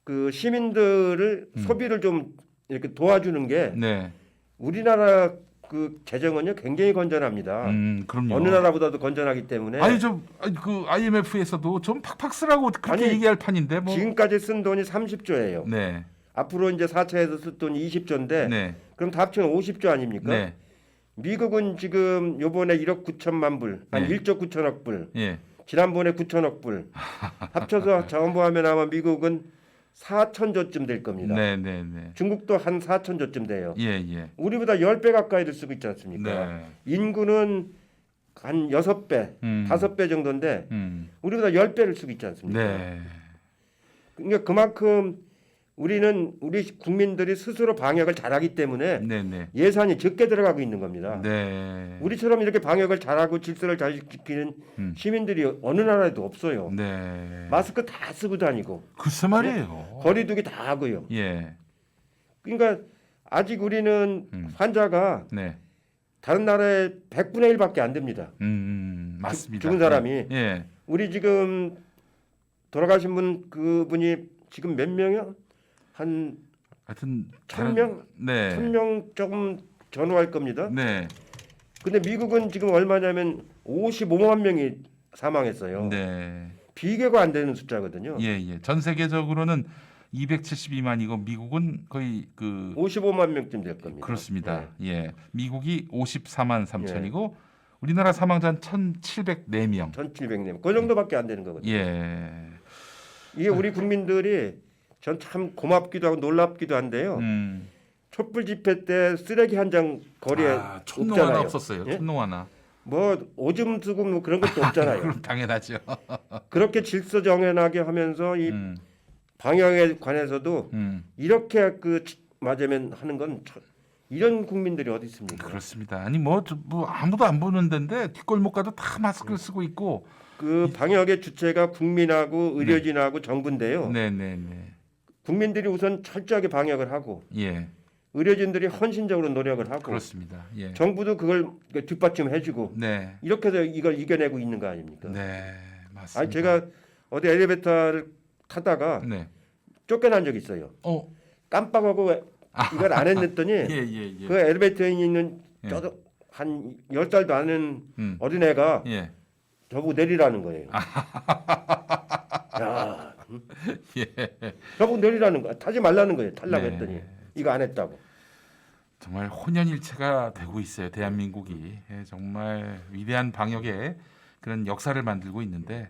그 시민들을 소비를 좀 이렇게 도와주는 게 네. 우리나라 그 재정은요 굉장히 건전합니다. 그럼요. 어느 나라보다도 건전하기 때문에 아니 그 IMF에서도 좀 팍팍 쓰라고 그렇게 아니, 얘기할 판인데 뭐. 지금까지 쓴 돈이 30조예요. 네. 앞으로 이제 4차에서 쓸 돈이 20조인데 네. 그럼 다 합치면 50조 아닙니까? 네. 미국은 지금 요번에 1억 9천만 불, 아니 네. 1조 9천억 불, 예. 지난번에 9천억 불 합쳐서 전부 하면 아마 미국은 4천조쯤 될 겁니다. 네. 중국도 한 4천조쯤 돼요. 예. 우리보다 10배 가까이를 쓰고 있지 않습니까? 네. 인구는 한 6배, 5배 정도인데 우리보다 10배를 쓰고 있지 않습니까? 네. 그러니까 그만큼 우리 국민들이 스스로 방역을 잘하기 때문에 네. 예산이 적게 들어가고 있는 겁니다. 네. 우리처럼 이렇게 방역을 잘하고 질서를 잘 지키는 시민들이 어느 나라에도 없어요. 네. 마스크 다 쓰고 다니고 글쎄 말이에요. 거리두기 다 하고요. 예. 그러니까 아직 우리는 환자가 네. 다른 나라의 100분의 1밖에 안 됩니다. 맞습니다. 죽은 사람이. 예. 우리 지금 돌아가신 분 그분이 지금 몇 명이요? 한 하여튼 1,000명? 네. 1,000명 조금 전후할 겁니다. 네. 근데 미국은 지금 얼마냐면 55만 명이 사망했어요. 네. 비교가 안 되는 숫자거든요. 예. 전 세계적으로는 272만이고 미국은 거의 그 55만 명쯤 될 겁니다. 그렇습니다. 예. 미국이 54만 3천이고 우리나라 사망자는 1,704명. 1,700명. 그 정도밖에 안 되는 거거든요. 예. 이게 우리 국민들이 전 참 고맙기도 하고 놀랍기도 한데요. 촛불 집회 때 쓰레기 한 장 거리에 촛농 하나 없잖아요. 없었어요. 예? 촛농 하나. 뭐 오줌 쓰고 뭐 그런 것도 없잖아요. 그럼 당연하죠. 그렇게 질서 정연하게 하면서 이 방역에 관해서도 이렇게 맞으면 하는 건 이런 국민들이 어디 있습니까? 그렇습니다. 아니 뭐 아무도 안 보는 데인데 뒷골목 가도 다 마스크를 쓰고 있고 그 방역의 주체가 국민하고 의료진하고 정부인데요. 네. 국민들이 우선 철저하게 방역을 하고 예. 의료진들이 헌신적으로 노력을 하고 그렇습니다. 예. 정부도 그걸 뒷받침해주고 네. 이렇게 해서 이걸 이겨내고 있는 거 아닙니까? 네. 맞습니다. 아니 제가 어디 엘리베이터를 타다가 네. 쫓겨난 적이 있어요. 깜빡하고 이걸 안 했더니 예. 그 엘리베이터에 있는 예. 저도 한 10살도 안 된 어린애가 예. 저보고 내리라는 거예요. 야, 예. 저보고 내리라는 거, 타지 말라는 거예요. 탈라고 네. 했더니 이거 안 했다고. 정말 혼연일체가 되고 있어요. 대한민국이 정말 위대한 방역의 그런 역사를 만들고 있는데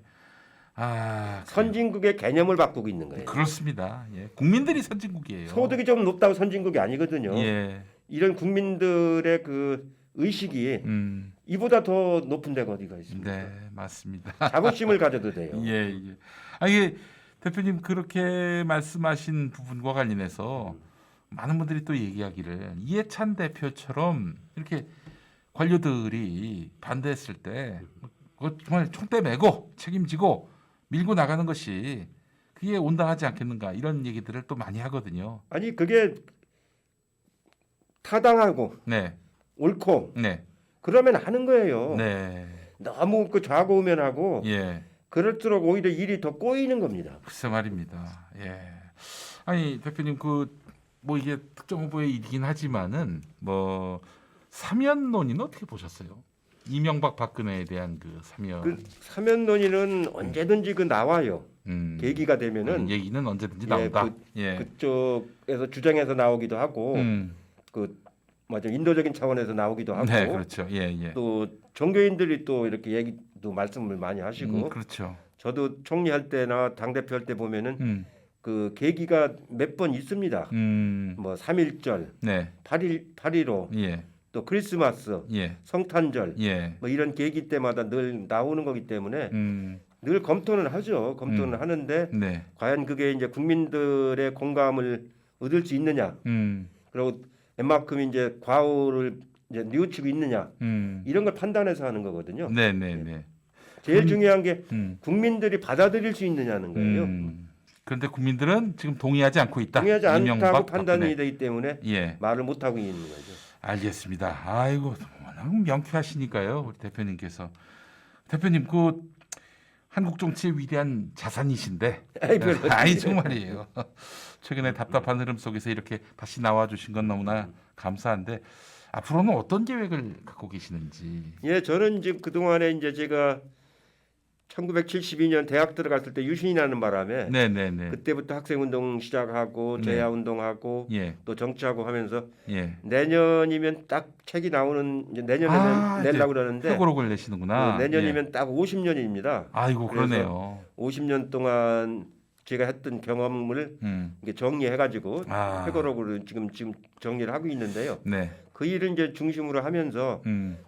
선진국의 개념을 바꾸고 있는 거예요. 그렇습니다. 예. 국민들이 선진국이에요. 소득이 좀 높다고 선진국이 아니거든요. 예. 이런 국민들의 그 의식이 이보다 더 높은 데가 어디가 있습니까? 네, 맞습니다. 자부심을 가져도 돼요. 예. 이게 대표님 그렇게 말씀하신 부분과 관련해서 많은 분들이 또 얘기하기를 이해찬 대표처럼 이렇게 관료들이 반대했을 때 그거 정말 총대 메고 책임지고 밀고 나가는 것이 그게 온당하지 않겠는가 이런 얘기들을 또 많이 하거든요. 아니 그게 타당하고 네, 옳고 네, 그러면 하는 거예요. 네, 너무 그 좌고우면하고 예, 그럴수록 오히려 일이 더 꼬이는 겁니다. 글쎄 말입니다. 예, 아니 대표님 그 뭐 이게 특정 후보의 일이긴 하지만은 뭐 사면 논의는 어떻게 보셨어요? 이명박 박근혜에 대한 그 사면 그 사면 논의는 언제든지 그 나와요. 계기가 되면은 얘기는 언제든지 나온다. 예, 그쪽에서 주장해서 나오기도 하고 그 맞아 인도적인 차원에서 나오기도 하고 네, 그렇죠. 예, 예. 또 종교인들이 또 이렇게 얘기도 말씀을 많이 하시고 그렇죠. 저도 총리할 때나 당 대표 할 때 보면은 그 계기가 몇 번 있습니다. 뭐 3.1절, 네, 8.15, 예, 또 크리스마스, 예, 성탄절 예, 뭐 이런 계기 때마다 늘 나오는 거기 때문에 늘 검토는 하죠. 검토는 하는데 네, 과연 그게 이제 국민들의 공감을 얻을 수 있느냐, 그리고 웬만큼 이제 과오를 이제 뉘우치고 있느냐 이런 걸 판단해서 하는 거거든요. 네, 네, 네. 제일 중요한 게 국민들이 받아들일 수 있느냐는 거예요. 그런데 국민들은 지금 동의하지 않고 있다. 동의하지 않다고 이명박, 판단이 박근혜. 되기 때문에 예, 말을 못 하고 있는 거죠. 알겠습니다. 아이고 워낙 명쾌하시니까요, 우리 대표님께서. 대표님 그 한국 정치의 위대한 자산이신데, 아이 정말이에요. 최근에 답답한 흐름 속에서 이렇게 다시 나와주신 건 너무나 감사한데 앞으로는 어떤 계획을 갖고 계시는지. 예, 저는 지금 그 동안에 이제 제가 1972년 대학 들어갔을 때 유신이 나는 바람에 네, 네, 네. 그때부터 학생운동 시작하고 제야운동하고 예, 또 정치하고 하면서 예. 내년이면 딱 책이 나오는 이제 내년에 내려고 그러는데 회고록을 내시는구나. 내년이면 딱 50년입니다. 아이고 그러네요. 50년 동안 제가 했던 경험을 이게 정리해가지고 회고록으로 지금 정리를 하고 있는데요. 네. 그 일을 이제 중심으로 하면서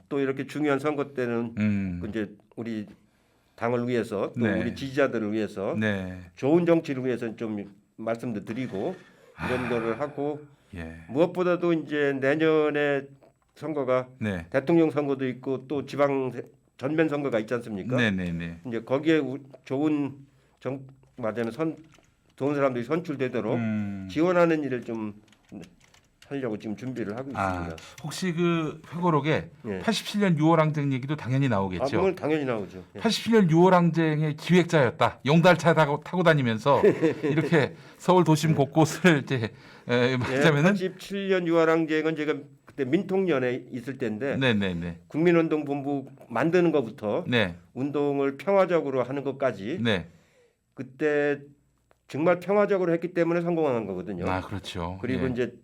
또 이렇게 중요한 선거 때는 그 이제 우리 당을 위해서 또 네. 우리 지지자들을 위해서 네. 좋은 정치를 위해서 좀 말씀도 드리고 이런 거를 하고 예. 무엇보다도 이제 내년에 선거가 네. 대통령 선거도 있고 또 지방 전면 선거가 있지 않습니까? 네, 네, 네. 이제 거기에 좋은 맞아요 좋은 사람들이 선출되도록 지원하는 일을 좀 하려고 지금 준비를 하고 있습니다. 혹시 그 회고록에 예. 87년 6월 항쟁 얘기도 당연히 나오겠죠. 그건 당연히 나오죠. 예. 87년 6월 항쟁의 기획자였다. 용달차 타고 다니면서 이렇게 서울 도심 곳곳을 이제 말하자면은 87년 6월 항쟁은 제가 그때 민통연에 있을 때인데 네네네. 국민운동본부 만드는 것부터 네. 운동을 평화적으로 하는 것까지 네. 그때 정말 평화적으로 했기 때문에 성공한 거거든요. 그렇죠. 그리고 예. 이제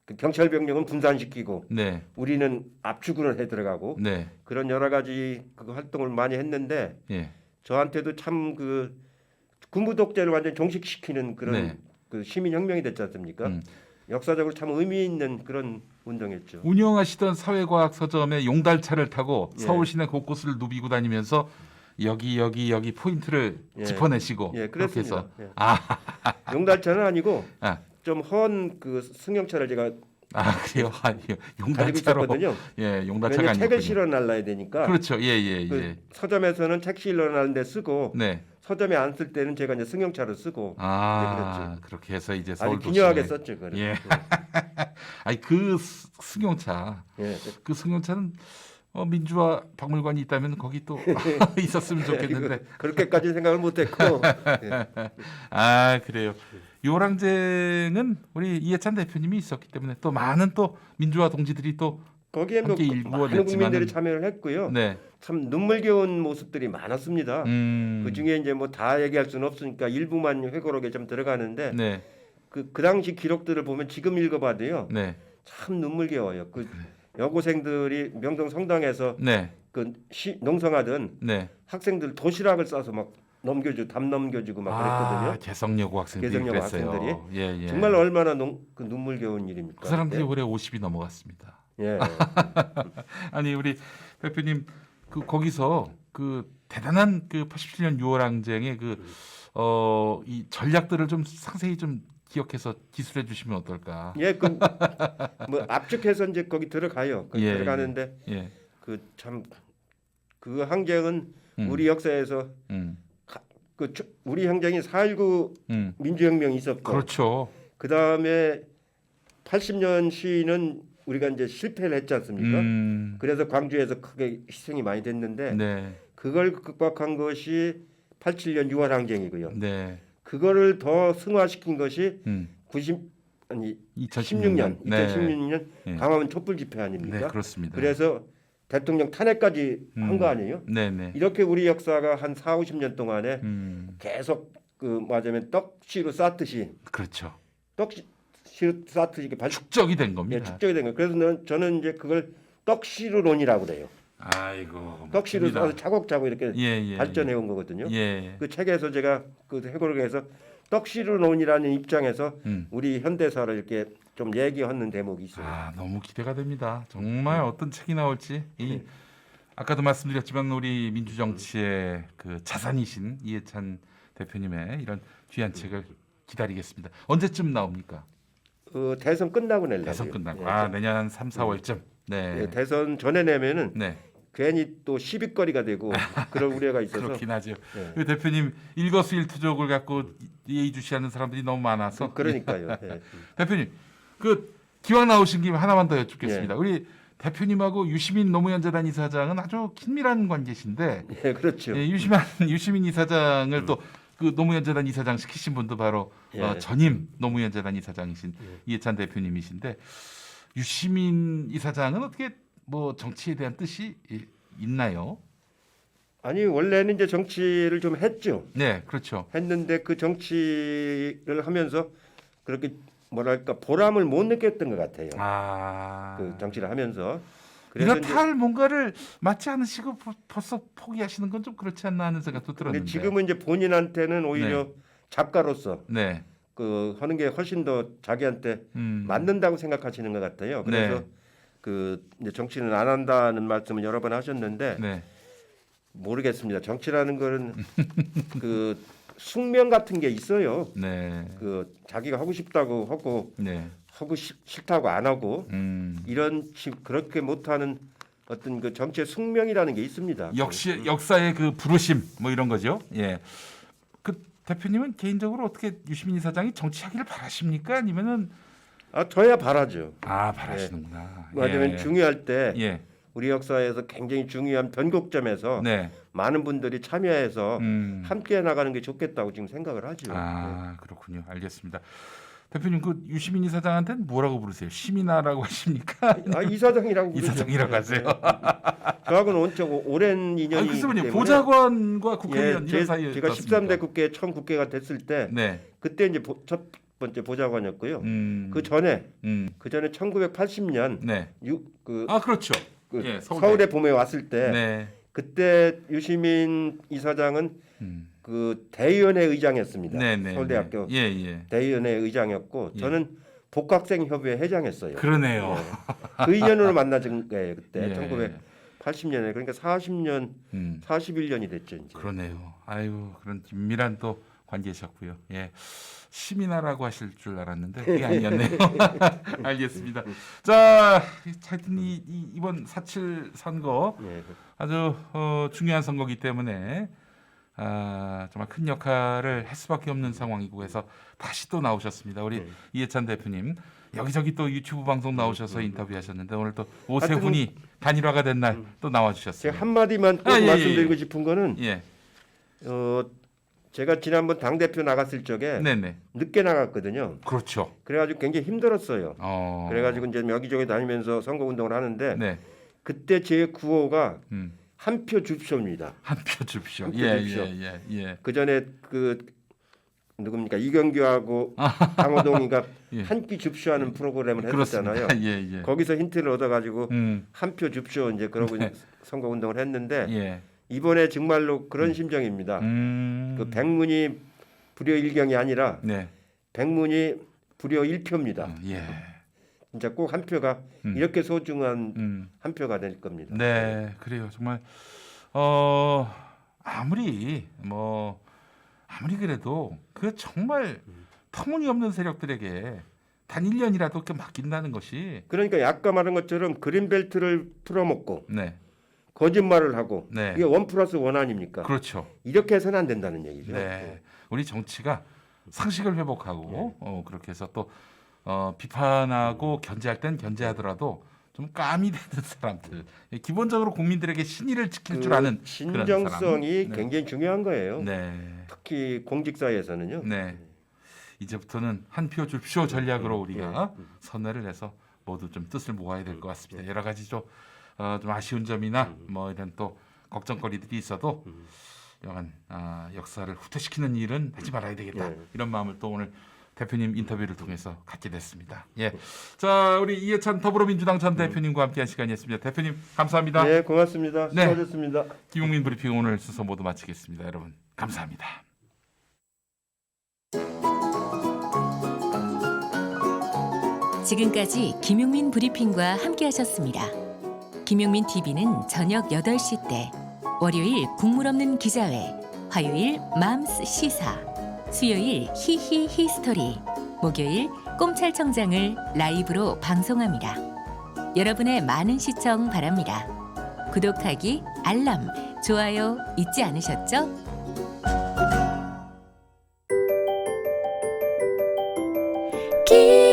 그 경찰 병력은 분산시키고 네. 우리는 압축을 해 들어가고 네. 그런 여러 가지 그 활동을 많이 했는데 예. 저한테도 참 그 군부 독재를 완전 종식시키는 그런 네. 그 시민 혁명이 됐지 않습니까? 역사적으로 참 의미 있는 그런 운동이었죠. 운영하시던 사회과학 서점의 용달차를 타고 예. 서울 시내 곳곳을 누비고 다니면서 여기 포인트를 예. 짚어내시고 예, 그렇게 해서 그렇습니다. 용달차는 아니고 아. 좀 헌 그 승용차를 제가 그래요. 아니요. 가지고 용달차로. 있었거든요. 예, 용달차가 왜냐면 아니고. 책을 실어 날라야 되니까. 그렇죠. 예, 예, 그 예. 서점에서는 책 실어 날는데 쓰고 네. 서점에 안 쓸 때는 제가 이제 승용차를 쓰고 그랬죠. 그렇게 해서 이제 서울 아주 기묘하게 도심에. 썼죠. 그래. 예. 아니 그 승용차. 예. 그 승용차는 민주화 박물관이 있다면 거기 또 있었으면 좋겠는데. 그렇게까지 생각을 못했고. 예. 그래요. 요랑쟁은 우리 이해찬 대표님이 있었기 때문에 또 많은 또 민주화 동지들이 또 거기에 뭐 함께 많은 국민들이 참여를 했고요. 네. 참 눈물겨운 모습들이 많았습니다. 그 중에 이제 뭐 다 얘기할 수는 없으니까 일부만 회고록에 좀 들어가는데 네. 그 당시 기록들을 보면 지금 읽어봐도요. 네. 참 눈물겨워요. 그 여고생들이 명동 성당에서 네. 그 농성하던 네. 학생들 도시락을 싸서 막 담 넘겨주고 막 그랬거든요. 개성여고 학생들이 개성여고 그랬어요. 학생들이. 예, 예. 정말 얼마나 그 눈물겨운 일입니까? 그 사람들이 네? 올해 50이 넘어갔습니다. 예. 아니 우리 대표님 그 거기서 그 대단한 그 87년 6월 항쟁의 이 전략들을 좀 상세히 좀 기억해서 기술해 주시면 어떨까? 예, 그 뭐 압축해서 이제 거기 들어가요. 예, 들어가는데 예. 그 참 그 항쟁은 우리 역사에서 우리 항쟁이 4.19 민주혁명이 있었고, 그렇죠. 그 다음에 80년 시위는 우리가 이제 실패를 했지 않습니까? 그래서 광주에서 크게 희생이 많이 됐는데 네. 그걸 극복한 것이 87년 6월 항쟁이고요. 네. 그거를 더 승화시킨 것이 2016년. 2016년 네. 광화문 촛불 집회 아닙니까? 네, 그렇습니다. 그래서 대통령 탄핵까지 한 거 아니에요? 네, 네. 이렇게 우리 역사가 한 4, 50년 동안에 계속 그 말하자면 떡시로 쌓듯이 그렇죠. 떡시로 쌓듯이 이렇게 축적이 된 겁니다. 축적이 된 거예요. 그래서 저는 이제 그걸 떡시루론이라고 그래요. 아이고. 떡시로 맞습니다. 쌓아서 차곡차곡 이렇게 예. 발전해 온 거거든요. 예. 그 책에서 제가 그 해고를 해서 떡시루론이라는 입장에서 우리 현대사를 이렇게 좀 얘기하는 대목이 있어요. 아, 너무 기대가 됩니다. 정말 어떤 책이 나올지. 아까도 말씀드렸지만 우리 민주정치의 그 자산이신 이해찬 대표님의 이런 귀한 책을 기다리겠습니다. 언제쯤 나옵니까? 대선 끝나고 내려고. 대선 끝나고. 내년 한 3, 4월쯤. 네. 예, 대선 전에 내면은 네. 괜히 또 시비거리가 되고 그런 우려가 있어서. 그렇긴 하죠. 네. 그 대표님 일거수일투족을 갖고 예의주시하는 사람들이 너무 많아서. 그러니까요. 예. 대표님 그 기왕 나오신 김에 하나만 더 여쭙겠습니다. 예. 우리 대표님하고 유시민 노무현재단 이사장은 아주 긴밀한 관계신데, 예, 그렇죠. 예, 유시민 이사장을 또 그 노무현재단 이사장 시키신 분도 바로 예. 전임 노무현재단 이사장이신 이해찬 대표님이신데, 유시민 이사장은 어떻게 뭐 정치에 대한 뜻이 있나요? 아니 원래는 이제 정치를 좀 했죠. 네, 그렇죠. 했는데 그 정치를 하면서 그렇게 뭐랄까 보람을 못 느꼈던 것 같아요. 그 정치를 하면서. 그래서 이렇다 할 뭔가를 맞지 않으시고 벌써 포기하시는 건 좀 그렇지 않나 하는 생각도 근데 들었는데. 지금은 이제 본인한테는 오히려 작가로서 네. 그 하는 게 훨씬 더 자기한테 맞는다고 생각하시는 것 같아요. 그래서 네. 그 이제 정치는 안 한다는 말씀을 여러 번 하셨는데 네. 모르겠습니다. 정치라는 거는 그 숙명 같은 게 있어요. 네. 그 자기가 하고 싶다고 하고 네. 하고 싫다고 안 하고 이런 그렇게 못하는 어떤 그 정치의 숙명이라는 게 있습니다. 역시 역사의 그 부르심 뭐 이런 거죠. 예. 그 대표님은 개인적으로 어떻게 유시민 이사장이 정치하기를 바라십니까? 아니면은 저야 바라죠. 바라시는구나. 왜냐하면 예. 중요할 때 예. 우리 역사에서 굉장히 중요한 변곡점에서 네. 많은 분들이 참여해서 함께 나가는 게 좋겠다고 지금 생각을 하죠. 그렇군요. 알겠습니다. 대표님 그 유시민 이사장한테는 뭐라고 부르세요? 시민아라고 하십니까? 이사장이라고 부르죠. 이사장이라고 하세요. 저하고는 엄청 오랜 인연이기 글쎄요, 때문에 보좌관과 국회의원 이런 사이에 제가 13대 국회 처음 국회가 됐을 때 네. 그때 이제 첫 번째 보좌관이었고요. 그 전에 1980년 네. 그렇죠. 예, 서울에 봄에 왔을 때 네. 그때 유시민 이사장은 그 대의원회 의장이었습니다. 네. 서울대학교 예. 대의원회 의장이었고 저는 복학생 협의회 회장했어요. 그러네요. 그 인연으로 만나진 거예요. 그때 예. 1980년에 그러니까 40년, 41년이 됐죠. 이제. 그러네요. 아유 그런 긴밀한 또 관계셨고요. 예. 시민아라고 하실 줄 알았는데 그게 아니었네요. 알겠습니다. 자, 하여튼 이번 4.7 선거 아주 중요한 선거이기 때문에 정말 큰 역할을 할 수밖에 없는 상황이고 해서 다시 또 나오셨습니다. 우리 이해찬 대표님 여기저기 또 유튜브 방송 나오셔서 인터뷰하셨는데 오늘 또 오세훈이 단일화가 된 날 또 나와주셨어요. 제가 한마디만 꼭 말씀드리고 싶은 거는 제가 지난번 당대표 나갔을 적에 늦게 나갔거든요. 그렇죠. 그래가지고 굉장히 힘들었어요. 그래가지고 이제 여기저기 다니면서 선거운동을 하는데 그때 제 구호가 한 표 줍쇼입니다. 한 표 줍쇼. 예. 그 전에 그 누굽니까 이경규하고 강호동이가 한 끼 줍쇼하는 프로그램을 했었잖아요. 예. 거기서 힌트를 얻어가지고 한 표 줍쇼 이제 그러고 선거운동을 했는데 이번에 정말로 그런 심정입니다. 그 백문이 불여 일경이 아니라 백문이 불여 일표입니다. 진짜 꼭 한 표가 이렇게 소중한 한 표가 될 겁니다. 네, 그래요. 정말 아무리 그래도 그 정말 터무니없는 세력들에게 단 1년이라도 맡긴다는 것이 그러니까 아까 말한 것처럼 그린벨트를 풀어먹고 거짓말을 하고 네. 이게 1+1 아닙니까? 그렇죠. 이렇게 해서는 안 된다는 얘기죠. 네. 우리 정치가 상식을 회복하고 그렇게 해서 또 비판하고 견제할 땐 견제하더라도 좀 감이 되는 사람들, 기본적으로 국민들에게 신의를 지킬 줄 아는 그런 사람. 신정성이 네. 굉장히 중요한 거예요. 네. 특히 공직사회에서는요. 네. 이제부터는 한 표 줍쇼 전략으로 우리가 선회를 해서 모두 좀 뜻을 모아야 될 것 같습니다. 여러 가지 좀 아쉬운 점이나 뭐 이런 또 걱정거리들이 있어도 여간 역사를 후퇴시키는 일은 하지 말아야 되겠다. 이런 마음을 또 오늘 대표님 인터뷰를 통해서 갖게 됐습니다. 예, 자 우리 이해찬 더불어민주당 전 대표님과 함께한 시간이었습니다. 대표님 감사합니다. 네, 고맙습니다. 네. 수고하셨습니다. 김용민 브리핑 오늘 순서 모두 마치겠습니다. 여러분 감사합니다. 지금까지 김용민 브리핑과 함께하셨습니다. 김용민 TV는 저녁 8시 때, 월요일 국물 없는 기자회, 화요일 맘스 시사, 수요일 히히 히스토리, 목요일 꼼찰청장을 라이브로 방송합니다. 여러분의 많은 시청 바랍니다. 구독하기, 알람, 좋아요 잊지 않으셨죠? 기